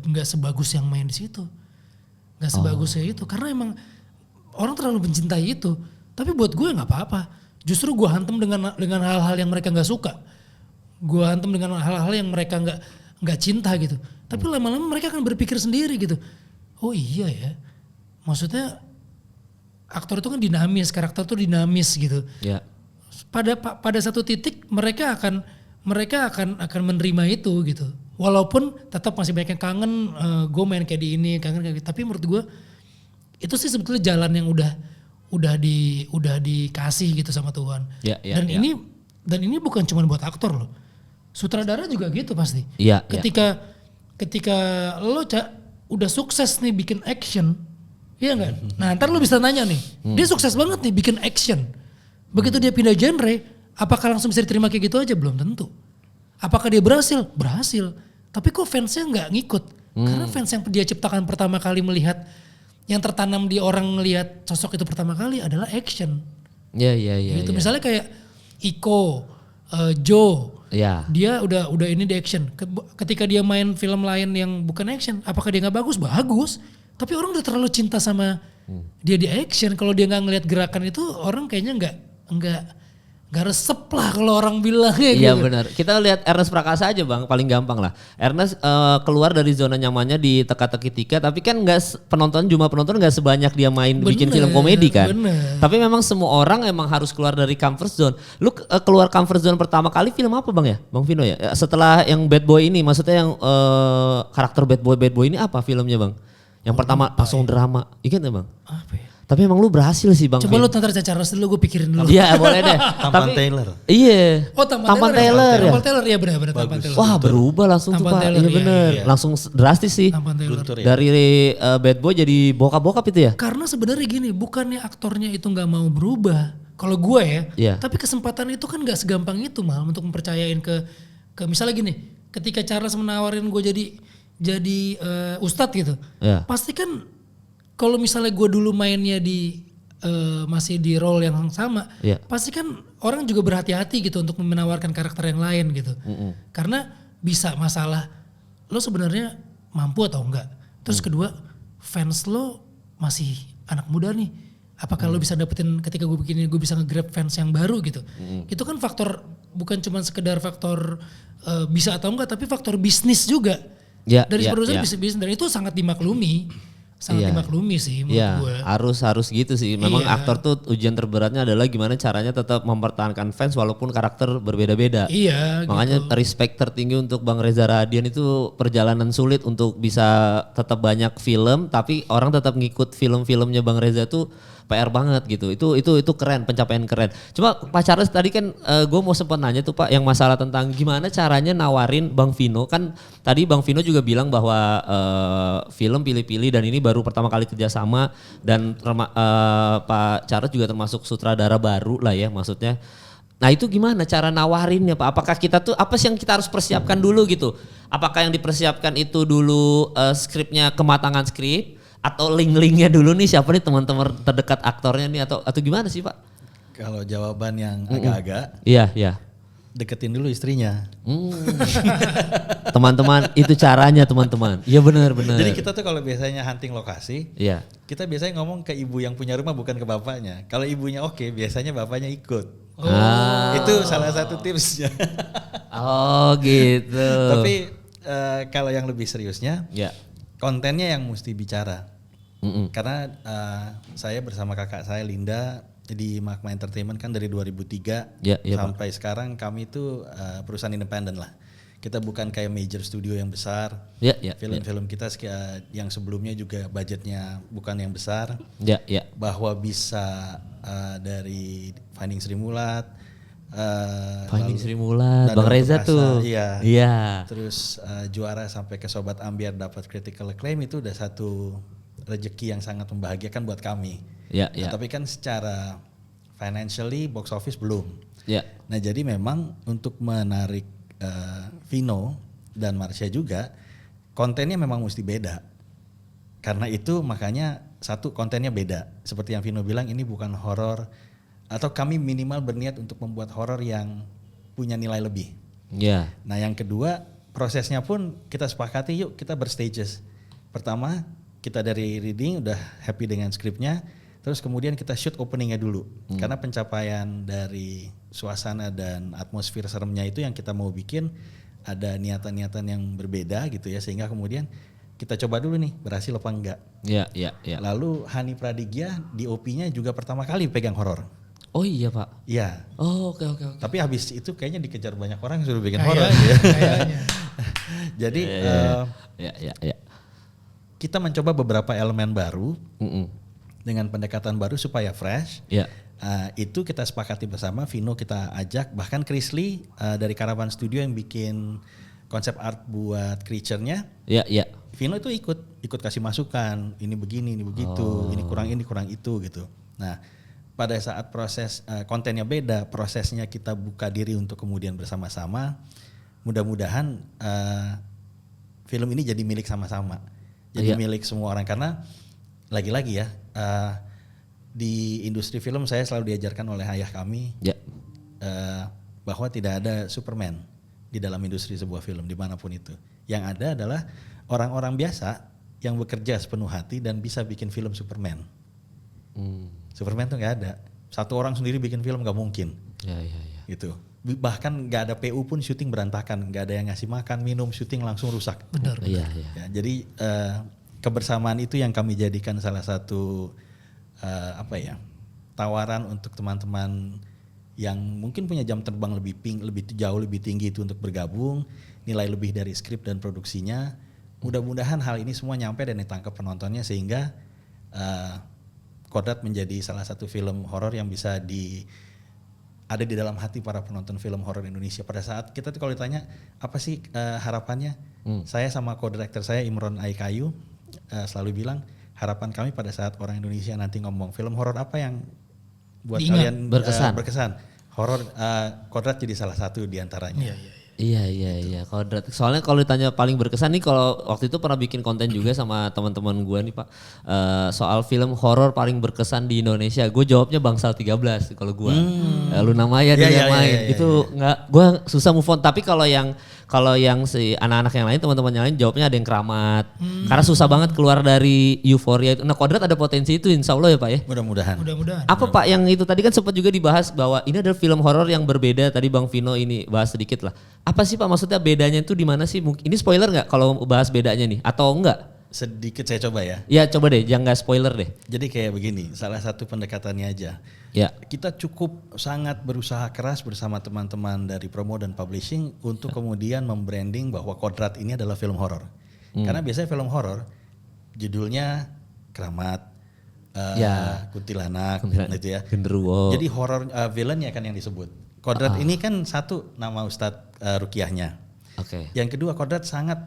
nggak sebagus yang main di situ, nggak sebagusnya itu, karena emang orang terlalu mencintai itu. Tapi buat gue nggak apa-apa. Justru gue hantam dengan hal-hal yang mereka nggak suka. Gue hantam dengan hal-hal yang mereka nggak cinta gitu. Tapi lama-lama mereka akan berpikir sendiri gitu. Oh iya ya, maksudnya aktor itu kan dinamis, karakter itu dinamis gitu. Ya. Pada satu titik mereka akan menerima itu gitu. Walaupun tetap masih banyak yang kangen, gue main kayak di ini, kangen kayak gitu. Tapi menurut gue itu sih sebetulnya jalan yang udah dikasih gitu sama Tuhan. Dan ini bukan cuma buat aktor loh. Sutradara juga gitu pasti. Ketika lo udah sukses nih bikin action, iya nggak? Nah ntar lo bisa nanya nih, dia sukses banget nih bikin action. Begitu dia pindah genre, apakah langsung bisa diterima kayak gitu aja? Belum tentu. Apakah dia berhasil? Berhasil. Tapi kok fansnya nggak ngikut? Karena fans yang dia ciptakan pertama kali melihat, yang tertanam di orang melihat sosok itu pertama kali adalah action. Gitu. Misalnya kayak Iko, Joe. Dia udah ini di action. Ketika dia main film lain yang bukan action, apakah dia nggak bagus? Bagus. Tapi orang udah terlalu cinta sama dia di action. Kalau dia nggak ngelihat gerakan itu, orang kayaknya nggak resep lah kalau orang bilang kayak gitu. Iya benar. Kita lihat Ernest Prakasa aja bang, paling gampang lah. Ernest keluar dari zona nyamannya di Teka-Teki Tika, tapi kan jumlah penonton nggak sebanyak dia main bikin film komedi kan. Bener. Tapi memang semua orang emang harus keluar dari comfort zone. Lu keluar comfort zone pertama kali film apa bang ya, Bang Vino ya? Setelah yang Bad Boy ini, maksudnya yang karakter Bad Boy ini apa filmnya bang? Yang pertama langsung drama, ingat ya bang? Apa ya? Tapi emang lu berhasil sih bang. Coba lu ntar Charles dulu, gue pikirin dulu. Iya boleh deh. Tampan Taylor. Iya. Oh Tampan Taylor ya? Tampan Taylor ya benar Tampan Taylor. Wah berubah langsung tuh Pak. Iya bener. Langsung drastis sih. Tampan Taylor. Dari Bad Boy jadi bokap-bokap itu ya? Karena sebenarnya gini, bukannya aktornya itu nggak mau berubah. Kalau gue ya, tapi kesempatan itu kan nggak segampang itu mal untuk mempercayain ke misalnya gini, ketika Charles menawarin gue jadi ustadz gitu, pasti kan kalau misalnya gue dulu mainnya masih di role yang sama, pasti kan orang juga berhati-hati gitu untuk menawarkan karakter yang lain gitu. Karena bisa masalah lo sebenarnya mampu atau enggak. Terus kedua, fans lo masih anak muda nih. Apakah lo bisa dapetin ketika gue begini, gue bisa nge-grab fans yang baru gitu. Itu kan faktor, bukan cuma sekedar faktor bisa atau enggak, tapi faktor bisnis juga. Dari produser bisnis, dan itu sangat dimaklumi. Dimaklumi sih menurut gue. Harus gitu sih. Memang aktor tuh ujian terberatnya adalah gimana caranya tetap mempertahankan fans walaupun karakter berbeda-beda. Makanya gitu. Respect tertinggi untuk Bang Reza Radian, itu perjalanan sulit untuk bisa tetap banyak film tapi orang tetap ngikut film-filmnya Bang Reza tuh PR banget gitu. Itu keren, pencapaian keren. Cuma Pak Charles tadi kan gue mau sempat nanya tuh Pak yang masalah tentang gimana caranya nawarin Bang Vino. Kan tadi Bang Vino juga bilang bahwa film pilih-pilih dan ini baru pertama kali kerjasama, dan Pak Charles juga termasuk sutradara baru lah ya maksudnya. Nah itu gimana cara nawarinnya Pak? Apakah kita tuh apa sih yang kita harus persiapkan dulu gitu? Apakah yang dipersiapkan itu dulu skripnya, kematangan skrip? Atau link-linknya dulu nih siapa nih teman-teman terdekat aktornya nih atau gimana sih Pak? Kalau jawaban yang agak-agak, iya. Deketin dulu istrinya. Teman-teman itu caranya teman-teman. Iya benar. Jadi kita tuh kalau biasanya hunting lokasi, kita biasanya ngomong ke ibu yang punya rumah bukan ke bapaknya. Kalau ibunya oke, biasanya bapaknya ikut. Itu salah satu tipsnya. Oh gitu. Tapi kalau yang lebih seriusnya, kontennya yang mesti bicara. Karena saya bersama kakak saya Linda di Magma Entertainment kan dari 2003 sampai sekarang kami itu perusahaan independen lah. Kita bukan kayak major studio yang besar. Film-film kita yang sebelumnya juga budgetnya bukan yang besar. Bahwa bisa dari Finding Sri Mulat, Bang Reza tuh. Iya. Terus juara sampai ke Sobat Ambiar dapat critical acclaim, itu udah satu rezeki yang sangat membahagiakan buat kami. Nah, tapi kan secara financially box office belum. Nah jadi memang untuk menarik Vino dan Marsha juga, kontennya memang mesti beda. Karena itu makanya satu kontennya beda. Seperti yang Vino bilang ini bukan horor atau kami minimal berniat untuk membuat horor yang punya nilai lebih. Iya. Nah yang kedua prosesnya pun kita sepakati yuk kita berstages. Pertama kita dari reading udah happy dengan skripnya. Terus kemudian kita shoot openingnya dulu. Karena pencapaian dari suasana dan atmosfer seremnya itu yang kita mau bikin ada niatan-niatan yang berbeda gitu ya. Sehingga kemudian kita coba dulu nih berhasil apa enggak. Iya. Lalu Hani Pradigya DOP-nya juga pertama kali pegang horor. Oh iya Pak. Iya. Oh oke. Tapi habis itu kayaknya dikejar banyak orang yang suruh bikin horor. Ya. Jadi kita mencoba beberapa elemen baru dengan pendekatan baru supaya fresh. Iya. Itu kita sepakati bersama. Vino kita ajak, bahkan Chris Lee dari Caravan Studio yang bikin konsep art buat creature-nya. Iya. Vino itu ikut kasih masukan. Ini begini, ini begitu, ini kurang itu gitu. Nah, pada saat proses kontennya beda, prosesnya kita buka diri untuk kemudian bersama-sama. Mudah-mudahan film ini jadi milik sama-sama, jadi milik semua orang karena lagi-lagi ya di industri film saya selalu diajarkan oleh ayah kami bahwa tidak ada Superman di dalam industri sebuah film dimanapun itu. Yang ada adalah orang-orang biasa yang bekerja sepenuh hati dan bisa bikin film Superman. Superman tuh nggak ada. Satu orang sendiri bikin film nggak mungkin. Iya. Gitu. Bahkan nggak ada PU pun syuting berantakan, nggak ada yang ngasih makan, minum, syuting langsung rusak. Benar. Iya. Ya, jadi kebersamaan itu yang kami jadikan salah satu tawaran untuk teman-teman yang mungkin punya jam terbang lebih jauh lebih tinggi itu untuk bergabung, nilai lebih dari skrip dan produksinya. Mudah-mudahan hal ini semua nyampe dan ditangkap penontonnya sehingga Kodrat menjadi salah satu film horor yang bisa ada di dalam hati para penonton film horor Indonesia. Pada saat kita tuh kalau ditanya apa sih harapannya, saya sama co-director saya Imron Aikayu selalu bilang harapan kami pada saat orang Indonesia nanti ngomong film horor apa yang buat kalian berkesan. Horor Kodrat jadi salah satu di antaranya. Iya. Kodrat. Soalnya kalau ditanya paling berkesan nih, kalau waktu itu pernah bikin konten juga sama teman-teman gue nih Pak, soal film horor paling berkesan di Indonesia. Gue jawabnya Bangsal 13 kalau gue. Luna Maya dia yang main. Itu nggak, gue susah move on. Tapi kalau yang si anak-anak yang lain, teman-teman yang lain jawabnya ada yang Keramat. Karena susah banget keluar dari euforia itu. Nah Kodrat ada potensi itu insya Allah ya Pak ya. Mudah-mudahan. Apa Pak yang itu tadi kan sempat juga dibahas bahwa ini adalah film horor yang berbeda. Tadi Bang Vino ini bahas sedikit lah. Apa sih Pak maksudnya bedanya itu di mana sih? Ini spoiler nggak kalau bahas bedanya nih atau enggak? Sedikit saya coba ya. Ya coba deh, jangan nggak spoiler deh. Jadi kayak begini, salah satu pendekatannya aja. Ya. Kita cukup sangat berusaha keras bersama teman-teman dari promo dan publishing untuk kemudian membranding bahwa Kodrat ini adalah film horor. Karena biasanya film horor judulnya Keramat, Kuntilanak, gitu ya. Genderuwo. Jadi horor villainnya kan yang disebut. Kodrat ini kan satu nama Ustadz Rukiahnya. Oke. Yang kedua Kodrat sangat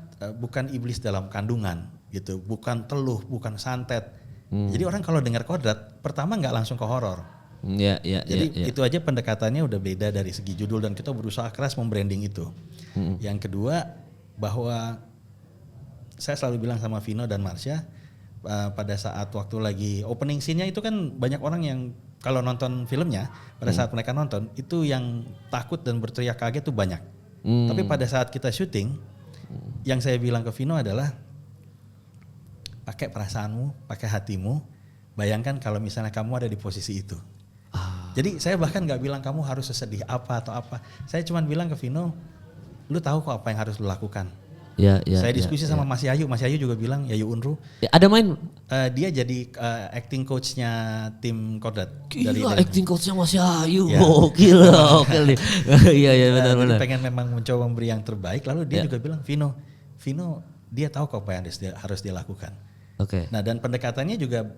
bukan iblis dalam kandungan gitu, bukan teluh, bukan santet. Jadi orang kalau dengar Kodrat pertama nggak langsung ke horor. Jadi itu aja pendekatannya udah beda dari segi judul dan kita berusaha keras membranding itu. Yang kedua bahwa saya selalu bilang sama Vino dan Marsha pada saat waktu lagi opening scene-nya itu kan banyak orang yang kalau nonton filmnya pada saat mereka nonton itu yang takut dan berteriak kaget tuh banyak. Tapi pada saat kita syuting yang saya bilang ke Vino adalah pakai perasaanmu, pakai hatimu. Bayangkan kalau misalnya kamu ada di posisi itu. Jadi saya bahkan nggak bilang kamu harus sesedih apa atau apa. Saya cuma bilang ke Vino, lu tahu kok apa yang harus lu lakukan. Saya diskusi sama Mas Yayu juga bilang, Yayu Unru. Ada main? Dia jadi acting coach-nya tim Kodrat. Gila, acting coach-nya Mas Yayu. Gila, oke nih. Iya benar-benar. Pengen memang mencoba memberi yang terbaik. Lalu dia juga bilang, Vino dia tahu kok apa yang harus dia lakukan. Oke. Nah dan pendekatannya juga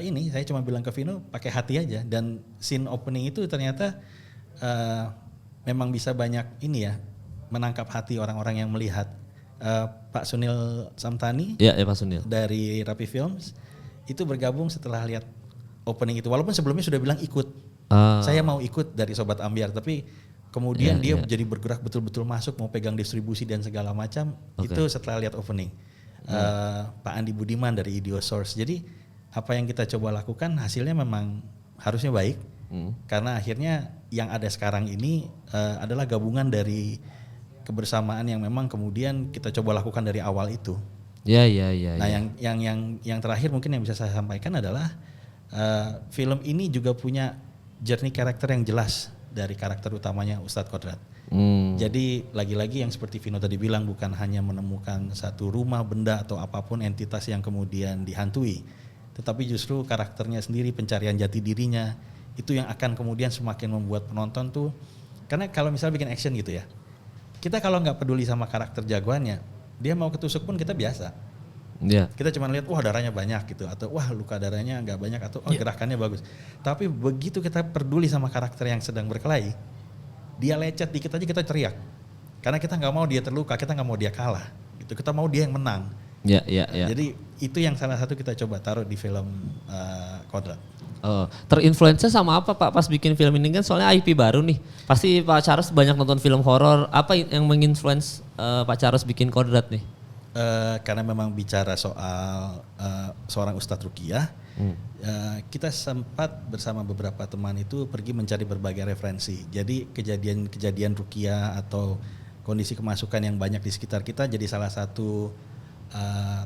ini saya cuma bilang ke Vino pakai hati aja dan scene opening itu ternyata memang bisa banyak ini ya menangkap hati orang-orang yang melihat. Pak Sunil Samtani Pak Sunil dari Rapi Films itu bergabung setelah lihat opening itu walaupun sebelumnya sudah bilang ikut saya mau ikut dari Sobat Ambiar tapi kemudian dia jadi bergerak betul-betul masuk mau pegang distribusi dan segala macam itu setelah lihat opening Pak Andi Budiman dari Idiosource. Jadi apa yang kita coba lakukan hasilnya memang harusnya baik. Karena akhirnya yang ada sekarang ini adalah gabungan dari kebersamaan yang memang kemudian kita coba lakukan dari awal itu. Ya. Nah, yang terakhir mungkin yang bisa saya sampaikan adalah film ini juga punya journey karakter yang jelas dari karakter utamanya Ustadz Kodrat. Jadi lagi-lagi yang seperti Vino tadi bilang, bukan hanya menemukan satu rumah, benda atau apapun entitas yang kemudian dihantui, tetapi justru karakternya sendiri, pencarian jati dirinya, itu yang akan kemudian semakin membuat penonton tuh, karena kalau misalnya bikin action gitu ya, kita kalau nggak peduli sama karakter jagoannya, dia mau ketusuk pun kita biasa. Kita cuma lihat wah darahnya banyak gitu, atau wah luka darahnya nggak banyak, atau gerakannya bagus. Tapi begitu kita peduli sama karakter yang sedang berkelahi, dia lecet dikit aja kita teriak, karena kita nggak mau dia terluka, kita nggak mau dia kalah, gitu. Kita mau dia yang menang. Jadi itu yang salah satu kita coba taruh di film Kodrat. Terinfluensa sama apa Pak pas bikin film ini, kan soalnya IP baru nih. Pasti Pak Charles banyak nonton film horor. Apa yang menginfluence Pak Charles bikin Kodrat nih? Karena memang bicara soal seorang Ustadz Ruqyah, kita sempat bersama beberapa teman itu pergi mencari berbagai referensi. Jadi kejadian Ruqyah atau kondisi kemasukan yang banyak di sekitar kita jadi salah satu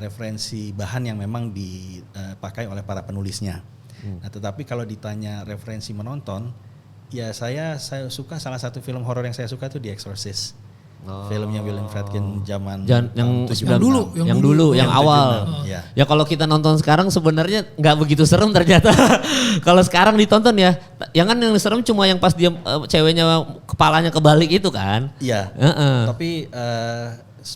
referensi bahan yang memang dipakai oleh para penulisnya. Nah, tetapi kalau ditanya referensi menonton, ya saya suka salah satu film horor yang saya suka itu The Exorcist. Filmnya William Friedkin zaman yang dulu, yang awal. Ya kalau kita nonton sekarang sebenarnya nggak begitu serem ternyata. Kalau sekarang ditonton ya, yang serem cuma yang pas dia ceweknya kepalanya kebalik itu kan. Iya. Tapi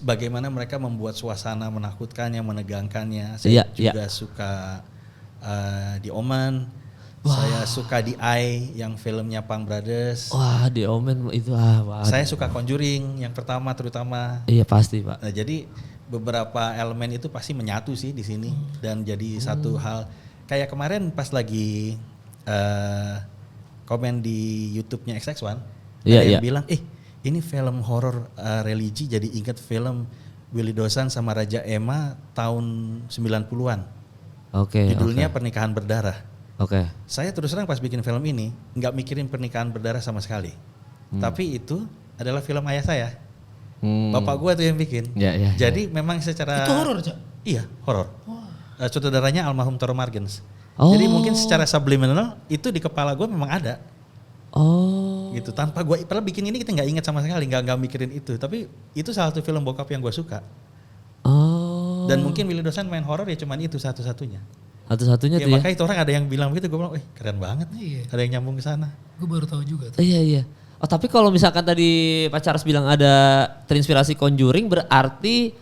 bagaimana mereka membuat suasana menakutkannya, menegangkannya. Saya juga suka The Omen. Saya suka The Eye yang filmnya Pang Brothers. Wah, The Omen itu Saya suka Conjuring yang pertama terutama. Iya pasti Pak. Nah, jadi beberapa elemen itu pasti menyatu sih di sini dan jadi satu hal. Kayak kemarin pas lagi komen di YouTube-nya XX1, ada yang bilang, ini film horor religi jadi ingat film Willy Dawson sama Raja Emma tahun 90-an. Judulnya Pernikahan Berdarah. Saya terus terang pas bikin film ini nggak mikirin pernikahan berdarah sama sekali. Tapi itu adalah film ayah saya. Bapak gua tuh yang bikin. Jadi memang secara itu horor, Cak? Iya, horor. Sutradaranya almarhum Toro Margens. Jadi mungkin secara subliminal itu di kepala gua memang ada. Gitu, tanpa gua padahal bikin ini kita nggak ingat sama sekali, nggak mikirin itu. Tapi itu salah satu film bokap yang gua suka. Dan mungkin Willy Dawson main horor ya cuman itu satu-satunya. Satu-satunya ya, tuh makanya itu orang ada yang bilang begitu, gue bilang, keren banget nih, ada yang nyambung ke sana. Gue baru tahu juga tuh. Iya. Oh tapi kalau misalkan tadi Pak Charles bilang ada terinspirasi Conjuring, berarti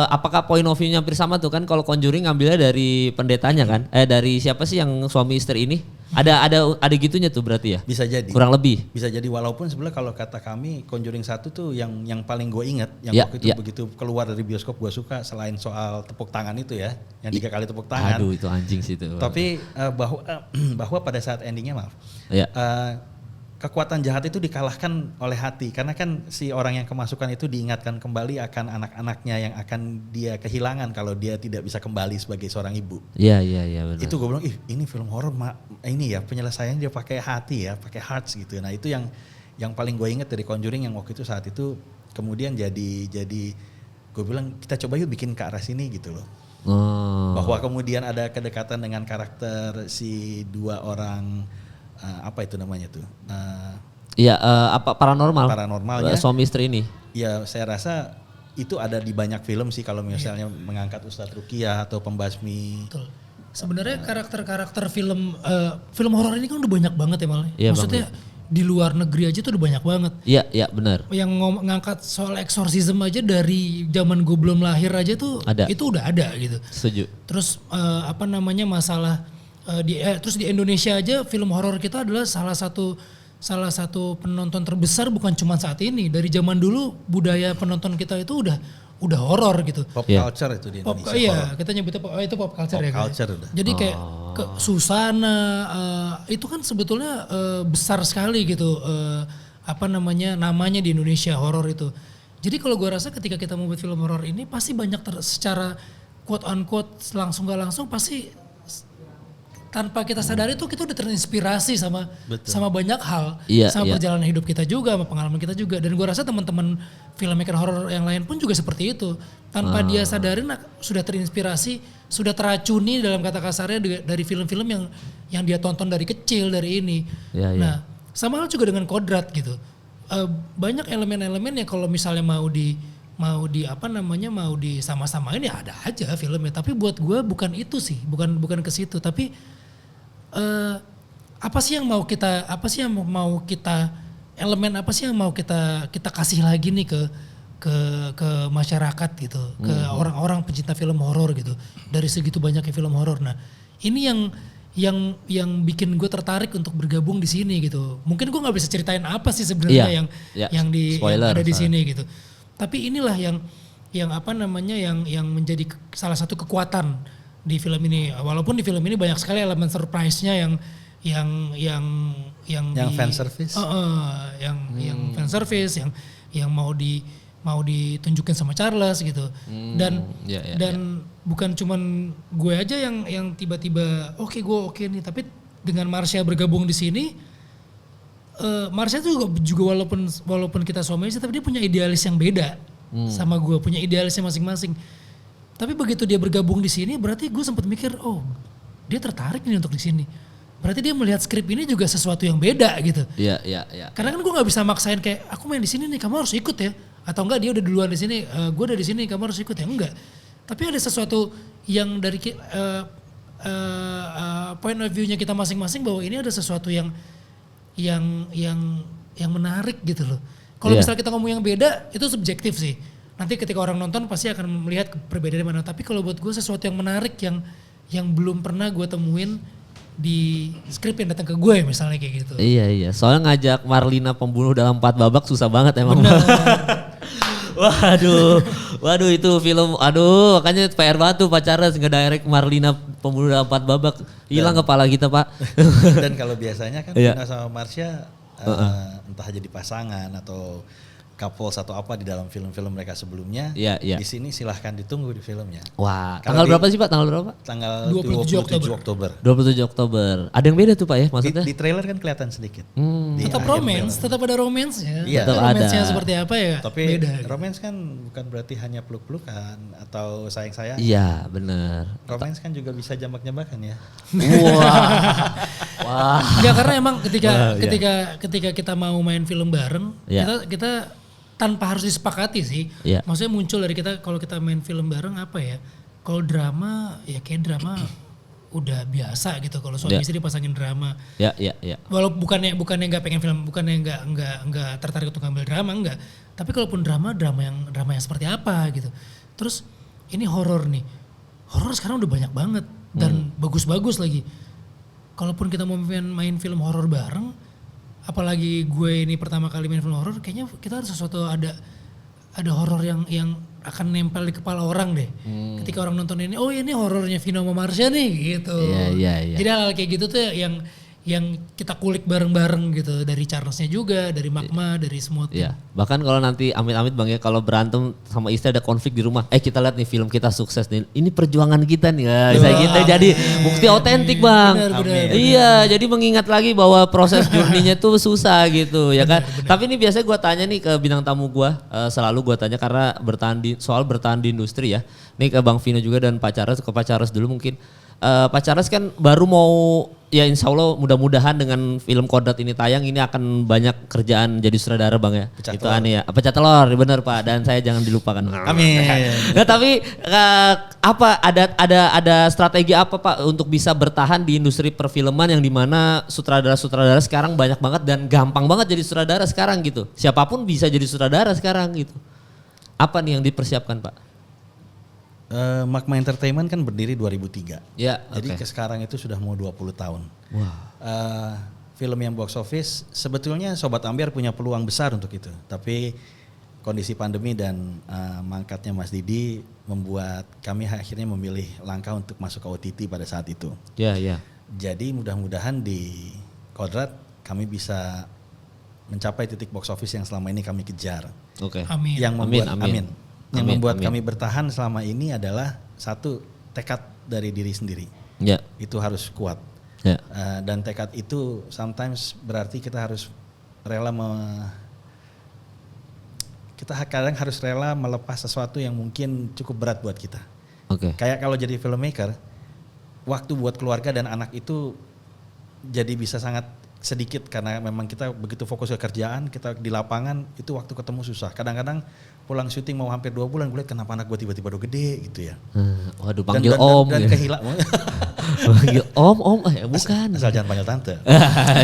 apakah point of view-nya hampir sama tuh kan? Kalau Conjuring ngambilnya dari pendetanya kan? Dari siapa sih yang suami istri ini? Ada gitunya tuh berarti ya? Bisa jadi. Kurang lebih. Bisa jadi, walaupun sebenarnya kalau kata kami Conjuring 1 tuh yang paling gue inget, yang waktu itu begitu keluar dari bioskop gue suka, selain soal tepuk tangan itu ya, yang 3 kali tepuk tangan. Aduh itu anjing sih itu. Tapi bahwa pada saat endingnya kekuatan jahat itu dikalahkan oleh hati, karena kan si orang yang kemasukan itu diingatkan kembali akan anak-anaknya yang akan dia kehilangan kalau dia tidak bisa kembali sebagai seorang ibu. Iya benar. Itu gue bilang, ini film horor ini ya penyelesaiannya dia pakai hati ya, pakai hearts gitu. Nah itu yang paling gue ingat dari Conjuring yang waktu itu saat itu kemudian jadi gue bilang kita coba yuk bikin ke arah sini gitu loh. Bahwa kemudian ada kedekatan dengan karakter si dua orang. Apa itu namanya tuh? Paranormalnya. Suami istri ini. Ya saya rasa itu ada di banyak film sih kalau misalnya mengangkat Ustadz Ruqyah atau Pembasmi. Betul. Sebenarnya karakter-karakter film horor ini kan udah banyak banget ya malah. Ya, maksudnya di luar negeri aja tuh udah banyak banget. Iya benar. Yang ngangkat soal eksorsisme aja dari zaman gue belum lahir aja tuh itu udah ada gitu. Setuju. Terus masalah terus di Indonesia aja film horor kita adalah salah satu penonton terbesar bukan cuma saat ini. Dari zaman dulu budaya penonton kita itu udah horor gitu. Pop culture itu di Indonesia. Iya, kita nyebutnya itu pop culture ya. Pop culture udah. Jadi kayak Susana itu kan sebetulnya besar sekali gitu namanya di Indonesia horor itu. Jadi kalau gue rasa ketika kita mau buat film horor ini pasti banyak secara quote unquote langsung gak langsung pasti tanpa kita sadari tuh kita udah terinspirasi sama banyak hal, sama perjalanan hidup kita juga, sama pengalaman kita juga. Dan gue rasa teman-teman filmmaker horor yang lain pun juga seperti itu. Tanpa dia sadarin sudah terinspirasi, sudah teracuni dalam kata kasarnya dari film-film yang dia tonton dari kecil dari ini. Nah, sama hal juga dengan Kodrat gitu. Banyak elemen-elemen yang kalau misalnya mau disama-samain ya ada aja filmnya. Tapi buat gue bukan itu sih, bukan ke situ. Tapi apa sih yang mau kita elemen apa sih yang mau kita kasih lagi nih ke masyarakat gitu, ke orang-orang pencinta film horor gitu, dari segitu banyaknya film horor. Nah ini yang bikin gue tertarik untuk bergabung di sini gitu. Mungkin gue nggak bisa ceritain apa sih sebenarnya yang ada di sini gitu. Tapi inilah yang menjadi salah satu kekuatan di film ini. Walaupun di film ini banyak sekali elemen surprise-nya yang fan service. Yang fan service yang mau ditunjukin sama Charles gitu. Dan bukan cuman gue aja yang tiba-tiba oke nih, tapi dengan Marsha bergabung di sini, Marsha juga walaupun kita suami istri, tapi dia punya idealis yang beda sama gue, punya idealisnya masing-masing. Tapi begitu dia bergabung di sini, berarti gue sempat mikir, oh dia tertarik nih untuk di sini. Berarti dia melihat skrip ini juga sesuatu yang beda gitu. Iya. Karena kan gue nggak bisa maksain kayak aku main di sini nih, kamu harus ikut ya. Atau enggak dia udah duluan di sini, gue udah di sini, kamu harus ikut ya, enggak. Tapi ada sesuatu yang dari point of view-nya kita masing-masing bahwa ini ada sesuatu yang menarik gitu loh. Kalau misalnya kita ngomong yang beda, itu subjektif sih. Nanti ketika orang nonton pasti akan melihat perbedaannya mana. Tapi kalau buat gue sesuatu yang menarik yang belum pernah gue temuin di skrip yang datang ke gue misalnya kayak gitu. Iya. Soalnya ngajak Marlina pembunuh dalam 4 babak susah banget emang. Waduh itu film, makanya PR banget tuh Pak Charles nge-direct Marlina pembunuh dalam 4 babak. Hilang kepala kita Pak. Dan kalau biasanya kan Vino sama Marsha entah jadi pasangan atau couples atau apa di dalam film-film mereka sebelumnya. Di sini silahkan ditunggu di filmnya. Wah, tanggal berapa sih Pak? Tanggal berapa? Tanggal 27 Oktober. 27 Oktober. Ada yang beda tuh Pak ya maksudnya? Di trailer kan kelihatan sedikit. Tetap romance, tetap ada romance-nya. Iya. Tetap romance-nya ada. seperti apa ya? Tapi beda. romance kan bukan berarti hanya peluk-pelukan atau sayang-sayang. Iya, benar. Romance kan juga bisa jambak-jambakan ya. Wah. Enggak, karena emang ketika kita mau main film bareng, kita tanpa harus disepakati sih. Maksudnya muncul dari kita kalau kita main film bareng apa ya? Kalau drama ya kayak drama udah biasa gitu kalau suami istri dipasangin drama. Iya. Walaupun bukannya nggak pengen film, bukannya nggak tertarik untuk ngambil drama, enggak. Tapi kalaupun drama yang seperti apa gitu. Terus ini horor nih. Horor sekarang udah banyak banget dan bagus-bagus lagi. Kalaupun kita mau main film horor bareng, apalagi gue ini pertama kali main film horor, kayaknya kita harus sesuatu ada horor yang akan nempel di kepala orang deh. Ketika orang nonton ini, oh ini horornya Vino sama Marsha nih gitu. Iya. Jadi hal kayak gitu tuh yang kita kulik bareng-bareng gitu, dari Charles-nya juga, dari Magma, dari semua tim. Iya. Bahkan kalau nanti amit-amit Bang ya, kalau berantem sama istri ada konflik di rumah, kita lihat nih film kita sukses nih. Ini perjuangan kita nih. Kita jadi bukti otentik Bang. Benar. Iya, jadi mengingat lagi bahwa proses journey-nya tuh susah gitu ya kan. Benar. Tapi ini biasanya gue tanya nih ke bintang tamu gue, selalu gue tanya karena bertahan di industri ya. Nih ke Bang Vino juga dan Pak Charles, ke Pak Charles dulu mungkin. Pak Charles kan baru mau, ya insya Allah mudah-mudahan dengan film Kodrat ini tayang ini akan banyak kerjaan jadi sutradara Bang ya. Pecah itu telur. aneh ya, pecah telur bener Pak, dan saya jangan dilupakan. Amin. Nah, tapi apa ada strategi apa Pak untuk bisa bertahan di industri perfilman yang dimana sutradara-sutradara sekarang banyak banget dan gampang banget jadi sutradara sekarang gitu. Siapapun bisa jadi sutradara sekarang gitu. Apa nih yang dipersiapkan Pak? Magma Entertainment kan berdiri 2003. Jadi oke. sekarang itu sudah mau 20 tahun. Wah. Film yang box office sebetulnya Sobat Ambiar punya peluang besar untuk itu. Tapi kondisi pandemi dan mangkatnya Mas Didi membuat kami akhirnya memilih langkah untuk masuk ke OTT pada saat itu. Iya. Jadi mudah-mudahan di Kodrat kami bisa mencapai titik box office yang selama ini kami kejar. Oke. Amin. Yang membuat Amin. Yang membuat Amin. kami bertahan selama ini adalah satu, tekad dari diri sendiri. Ya. Itu harus kuat. Ya. Dan tekad itu sometimes berarti kita harus rela kita kadang harus rela melepas sesuatu yang mungkin cukup berat buat kita. Oke. Kayak kalau jadi filmmaker, waktu buat keluarga dan anak itu jadi bisa sangat sedikit karena memang kita begitu fokus ke kerjaan, kita di lapangan itu waktu ketemu susah. Kadang-kadang pulang syuting mau hampir 2 bulan, gue lihat kenapa anak gue tiba-tiba udah gede gitu ya. Waduh, panggil om. Dan gitu. kehilang. Panggil om, bukan. Asal jangan panggil tante.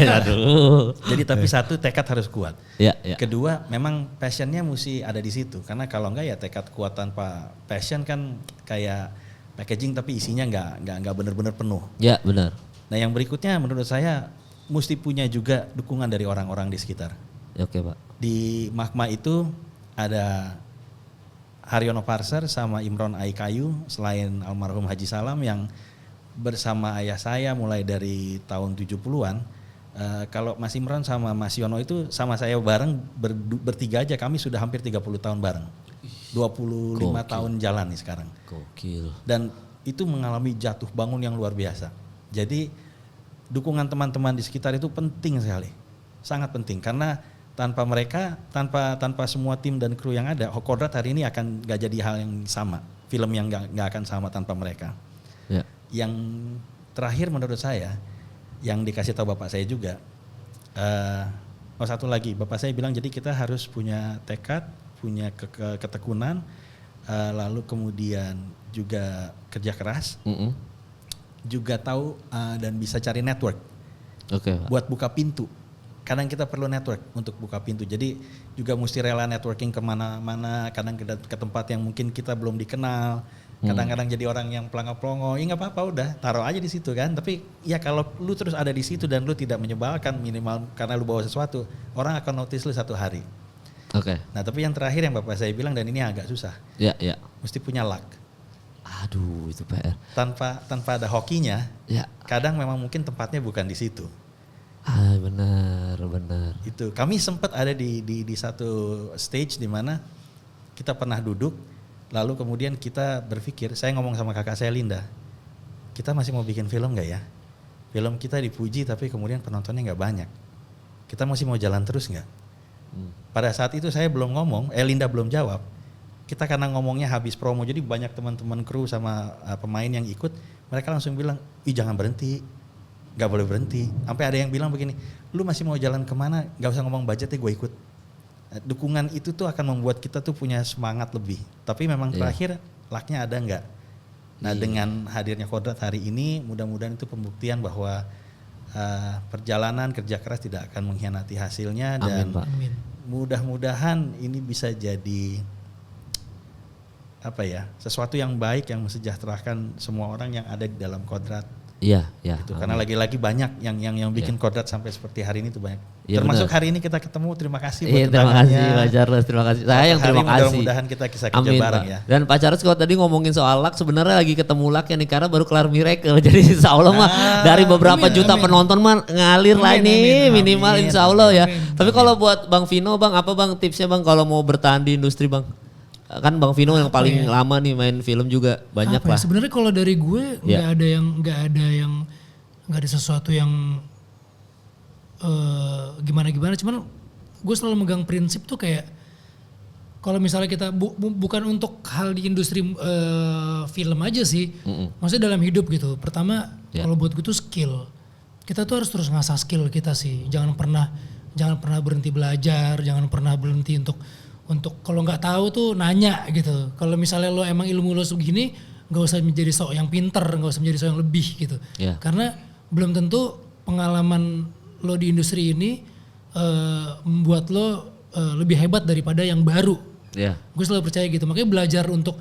Aduh. Jadi tapi satu, tekad harus kuat. Ya, ya. Kedua, memang passionnya mesti ada di situ. Karena kalau enggak ya tekad kuat tanpa passion kan kayak packaging tapi isinya enggak benar-benar penuh. Ya, benar. Nah yang berikutnya menurut saya mesti punya juga dukungan dari orang-orang di sekitar. Oke, Pak. Di Magma itu ada Haryono Parser sama Imron Aikayu selain almarhum Haji Salam yang bersama ayah saya mulai dari tahun 70-an. Kalau Mas Imron sama Mas Yono itu sama saya bareng bertiga aja kami sudah hampir 30 tahun bareng. 25 Gokil. tahun jalan nih sekarang. Gokil. Dan itu mengalami jatuh bangun yang luar biasa. Jadi dukungan teman-teman di sekitar itu penting sekali. Sangat penting karena tanpa mereka, tanpa semua tim dan kru yang ada, Kodrat hari ini akan gak jadi hal yang sama. Film yang gak akan sama tanpa mereka. Ya. Yang terakhir menurut saya, yang dikasih tahu bapak saya juga, satu lagi, bapak saya bilang jadi kita harus punya tekad, punya ketekunan, lalu kemudian juga kerja keras, juga tahu dan bisa cari network. Oke, Pak. Buat buka pintu. Kadang kita perlu network untuk buka pintu. Jadi juga mesti rela networking kemana-mana. Kadang ke tempat yang mungkin kita belum dikenal. Kadang-kadang jadi orang yang pelongo-pelongo. Ya nggak apa-apa, udah taruh aja di situ kan. Tapi ya kalau lu terus ada di situ dan lu tidak menyebalkan minimal karena lu bawa sesuatu, orang akan notice lu satu hari. Oke. Nah tapi yang terakhir yang bapak saya bilang dan ini agak susah. Ya, ya. Mesti punya luck. Aduh, itu PR. Tanpa ada hokinya, Ya. kadang memang mungkin tempatnya bukan di situ. Benar. Itu kami sempat ada di satu stage di mana kita pernah duduk, lalu kemudian kita berpikir, saya ngomong sama kakak saya Linda, kita masih mau bikin film nggak ya? Film kita dipuji tapi kemudian penontonnya nggak banyak. Kita masih mau jalan terus nggak? Pada saat itu saya belum ngomong, Linda belum jawab. Kita karena ngomongnya habis promo, jadi banyak teman-teman kru sama pemain yang ikut, mereka langsung bilang, ih jangan berhenti. Gak boleh berhenti. Sampai ada yang bilang begini, lu masih mau jalan kemana? Gak usah ngomong budgetnya, gue ikut. Dukungan itu tuh akan membuat kita tuh punya semangat lebih. Tapi memang terakhir lucknya ada nggak? Nah dengan hadirnya Kodrat hari ini, mudah-mudahan itu pembuktian bahwa perjalanan kerja keras tidak akan mengkhianati hasilnya. Dan Amin, Pak. Amin. mudah-mudahan ini bisa jadi sesuatu yang baik yang mensejahterakan semua orang yang ada di dalam Kodrat. Iya, ya. Gitu. Karena lagi-lagi banyak yang bikin Kodrat sampai seperti hari ini tuh banyak. Ya, Termasuk benar. hari ini kita ketemu, terima kasih Iya, buat terima kasih undangannya. Pak Charles, terima kasih. Saya yang terima kasih. Mudah-mudahan kita bisa kerja Amin, bareng Pak. ya. Dan Pak Charles kalau tadi ngomongin soal luck, sebenarnya lagi ketemu luck ya nih karena baru kelar Miracle. Jadi insya Allah mah dari beberapa juta penonton mah ngalir lah nih minimal insya Allah ya. Tapi kalau buat Bang Vino, Bang apa Bang tipsnya Bang kalau mau bertahan di industri Bang? Kan Bang Vino yang paling lama nih main film juga banyak lah. Sebenarnya kalau dari gue nggak ada sesuatu yang gimana-gimana. Cuman gue selalu megang prinsip tuh kayak kalau misalnya kita bukan untuk hal di industri film aja sih, maksudnya dalam hidup gitu. Pertama kalau buat gue tuh skill. Kita tuh harus terus ngasah skill kita sih. Jangan pernah berhenti belajar, jangan pernah berhenti untuk kalau nggak tahu tuh nanya gitu. Kalau misalnya lo emang ilmu lo segini, nggak usah menjadi sok yang pinter, nggak usah menjadi sok yang lebih gitu. Karena belum tentu pengalaman lo di industri ini membuat lo lebih hebat daripada yang baru. Gue selalu percaya gitu. Makanya belajar untuk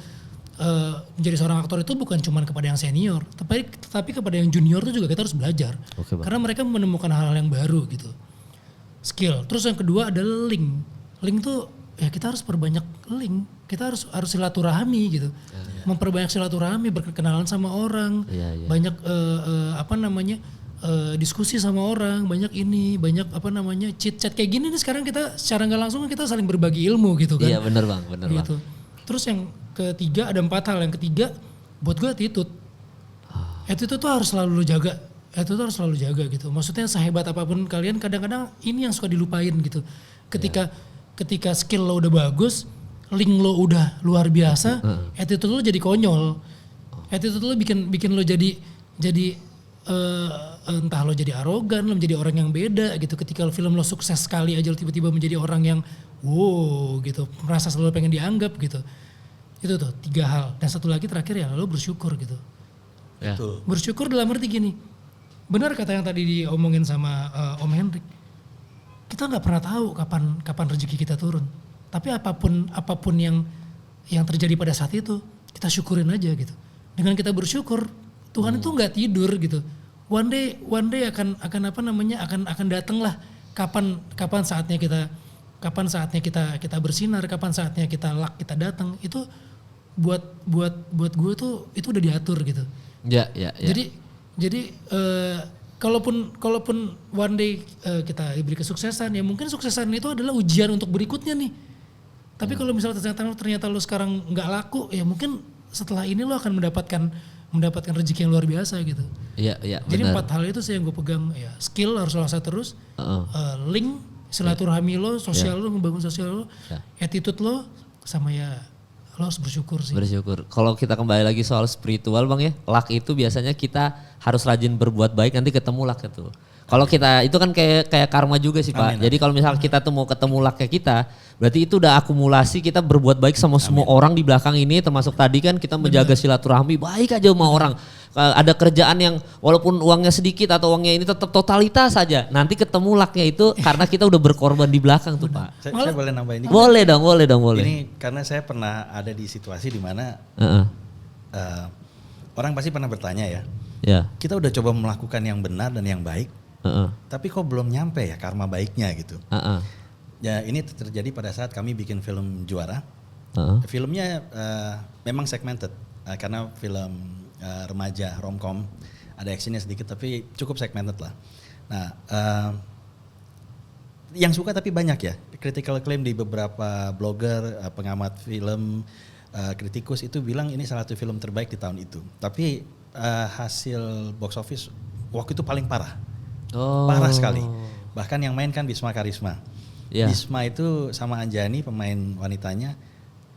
menjadi seorang aktor itu bukan cuma kepada yang senior, tapi kepada yang junior tuh juga kita harus belajar. Karena mereka menemukan hal-hal yang baru gitu. Skill. Terus yang kedua adalah link. Link tuh ya kita harus perbanyak link. Kita harus silaturahmi gitu. Memperbanyak silaturahmi, berkenalan sama orang. Banyak diskusi sama orang, banyak chit chat kayak gini nih sekarang kita secara nggak langsung kita saling berbagi ilmu gitu kan. Iya benar bang, benar gitu. bang. Terus yang ketiga ada 4 hal. Yang ketiga buat gue attitude. Attitude tuh harus selalu lo jaga. Attitude tuh harus selalu jaga gitu. Maksudnya sehebat apapun kalian kadang-kadang ini yang suka dilupain gitu. Ketika skill lo udah bagus, link lo udah luar biasa, attitude lo jadi konyol. Attitude lo bikin lo jadi entah lo jadi arogan, lo menjadi orang yang beda gitu. Ketika film lo sukses sekali aja lo tiba-tiba menjadi orang yang wow gitu, merasa selalu pengen dianggap gitu. Itu tuh 3 hal. Dan satu lagi terakhir ya lo bersyukur gitu. Ya. Bersyukur dalam arti gini, benar kata yang tadi diomongin sama Om Hendrik, kita nggak pernah tahu kapan rezeki kita turun. Tapi apapun yang terjadi pada saat itu, kita syukurin aja gitu. Dengan kita bersyukur, Tuhan itu nggak tidur gitu. One day akan datang lah kapan saatnya kita bersinar, kapan saatnya kita datang. Itu buat gue tuh itu udah diatur gitu. Ya. Jadi kalaupun one day kita diberi kesuksesan, ya mungkin kesuksesan itu adalah ujian untuk berikutnya nih. Tapi kalau misalnya ternyata lo sekarang nggak laku, ya mungkin setelah ini lo akan mendapatkan rezeki yang luar biasa gitu. Iya. Jadi 4 hal itu sih yang gue pegang. Ya, skill harus lo asah terus, link, silaturahmi lo, sosial lo, membangun sosial lo, attitude lo, sama ya lo harus bersyukur sih. Bersyukur. Kalau kita kembali lagi soal spiritual bang ya, luck itu biasanya kita harus rajin berbuat baik, nanti ketemu luck itu. Kalau kita itu kan kayak karma juga sih Pak. Jadi kalau misalnya kita tuh mau ketemu lucknya kita, berarti itu udah akumulasi kita berbuat baik sama semua orang di belakang ini, termasuk tadi kan kita menjaga silaturahmi baik aja sama orang. Ada kerjaan yang walaupun uangnya sedikit atau uangnya ini tetap totalitas saja, nanti ketemu lucknya itu karena kita udah berkorban di belakang tuh Pak. Saya boleh nambahin dikit? Boleh dong. Ini karena saya pernah ada di situasi di mana orang pasti pernah bertanya ya. Kita udah coba melakukan yang benar dan yang baik. Tapi kok belum nyampe ya karma baiknya gitu. Ya ini terjadi pada saat kami bikin film Juara. Filmnya memang segmented karena film remaja romcom, ada actionnya sedikit tapi cukup segmented lah. Nah yang suka tapi banyak ya, critical acclaim di beberapa blogger, pengamat film, kritikus itu bilang ini salah satu film terbaik di tahun itu. Tapi hasil box office waktu itu paling parah. Parah sekali. Bahkan yang main kan Bisma Karisma. Bisma itu sama Anjani pemain wanitanya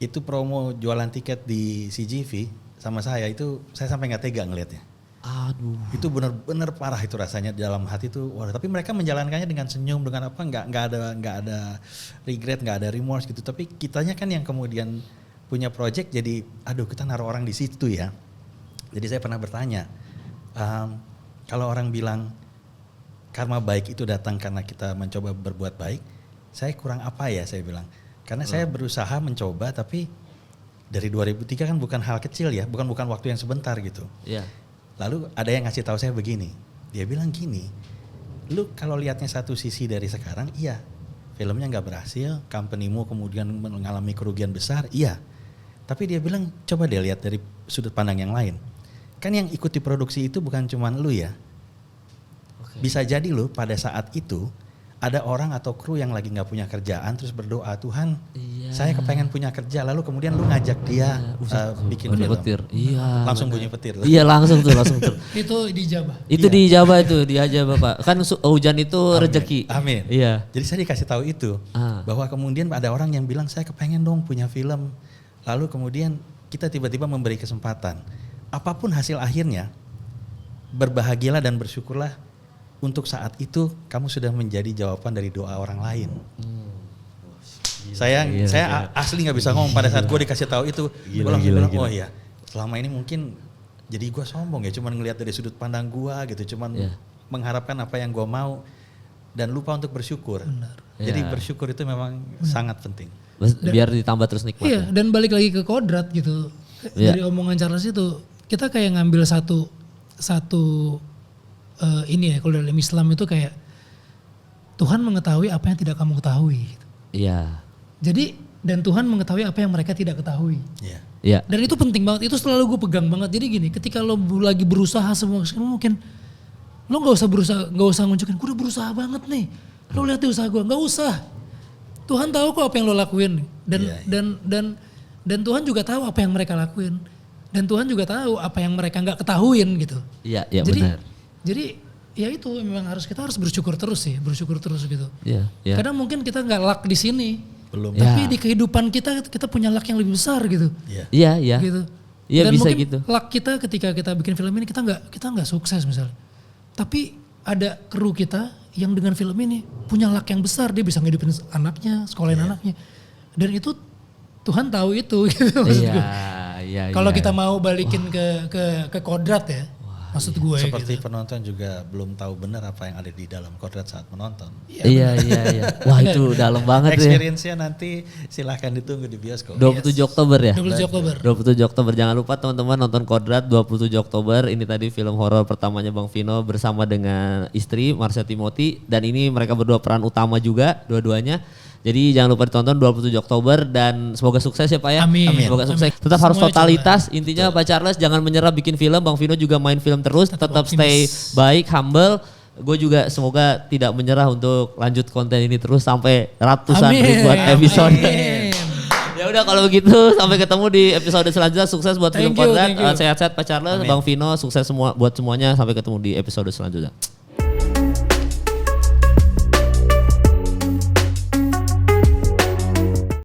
itu promo jualan tiket di CGV sama saya itu saya sampai nggak tega ngelihatnya. Aduh. Itu benar-benar parah itu rasanya dalam hati tuh. Wah, tapi mereka menjalankannya dengan senyum, dengan apa nggak ada regret, nggak ada remorse gitu. Tapi kitanya kan yang kemudian punya project jadi aduh kita naruh orang di situ ya. Jadi saya pernah bertanya kalau orang bilang karma baik itu datang karena kita mencoba berbuat baik, saya kurang apa ya saya bilang. Karena saya berusaha mencoba tapi dari 2003 kan bukan hal kecil ya, bukan waktu yang sebentar gitu. Lalu ada yang ngasih tahu saya begini, dia bilang gini, lu kalau lihatnya satu sisi dari sekarang, iya filmnya nggak berhasil, company-mu kemudian mengalami kerugian besar, iya. Tapi dia bilang coba deh lihat dari sudut pandang yang lain. Kan yang ikut diproduksi itu bukan cuma lu ya. Bisa jadi loh pada saat itu ada orang atau kru yang lagi nggak punya kerjaan terus berdoa Tuhan, saya kepengen punya kerja, lalu kemudian lu ngajak dia bikin film. Petir. Langsung bunyi petir. Iya langsung tuh. Itu dijabah. Itu dijabah Pak. Kan hujan itu rezeki. Amin. Iya. Jadi saya dikasih tahu itu bahwa kemudian ada orang yang bilang saya kepengen dong punya film, lalu kemudian kita tiba-tiba memberi kesempatan. Apapun hasil akhirnya, berbahagialah dan bersyukurlah. Untuk saat itu kamu sudah menjadi jawaban dari doa orang lain. Saya asli nggak bisa ngomong pada saat gue dikasih tahu itu. Gue langsung bilang oh iya selama ini mungkin jadi gue sombong ya, cuman ngelihat dari sudut pandang gue gitu, cuman mengharapkan apa yang gue mau dan lupa untuk bersyukur. Benar. Jadi bersyukur itu memang sangat penting. Biar ditambah terus nikmat. Iya, dan balik lagi ke kodrat gitu. Dari omongan Charles itu kita kayak ngambil satu ini ya, kalau dalam Islam itu kayak Tuhan mengetahui apa yang tidak kamu ketahui. Iya. Jadi dan Tuhan mengetahui apa yang mereka tidak ketahui. Iya. Dan itu penting banget. Itu selalu gue pegang banget. Jadi gini, ketika lo lagi berusaha semua mungkin Lo nggak usah nunjukin, gue udah berusaha banget nih. Lo lihat usaha gue, nggak usah. Tuhan tahu kok apa yang lo lakuin dan Tuhan juga tahu apa yang mereka lakuin dan Tuhan juga tahu apa yang mereka nggak ketahuin gitu. Iya, benar. Jadi ya itu memang kita harus bersyukur terus gitu. Iya. Kadang mungkin kita nggak luck di sini, belum. Tapi di kehidupan kita punya luck yang lebih besar gitu. Iya. Gitu. Iya dan bisa mungkin gitu. luck kita ketika kita bikin film ini kita nggak sukses misalnya, tapi ada kru kita yang dengan film ini punya luck yang besar, dia bisa ngidupin anaknya, sekolahin anaknya, dan itu Tuhan tahu itu gitu maksud gue. Iya. Kalau kita mau balikin ke kodrat ya, maksud gue seperti gitu. penonton juga belum tahu benar apa yang ada di dalam kodrat saat menonton. Iya. Wah itu dalam banget ya. Experience-nya nanti silahkan ditunggu di bioskop. 27 Oktober ya? 27 Oktober. Jangan lupa teman-teman nonton Kodrat 27 Oktober. Ini tadi film horor pertamanya Bang Vino bersama dengan istri Marsha Timothy. Dan ini mereka berdua peran utama juga dua-duanya. Jadi jangan lupa ditonton 27 Oktober dan semoga sukses ya Pak ya. Amin. Semoga sukses. Tetap harus totalitas. Intinya Pak Charles jangan menyerah bikin film. Bang Vino juga main film terus. Tetap stay baik, humble. Gue juga semoga tidak menyerah untuk lanjut konten ini terus sampai ratusan ribuan episode. Ya udah kalau begitu sampai ketemu di episode selanjutnya. Sukses buat film Kodrat. Sehat-sehat Pak Charles, Bang Vino, sukses semua buat semuanya. Sampai ketemu di episode selanjutnya.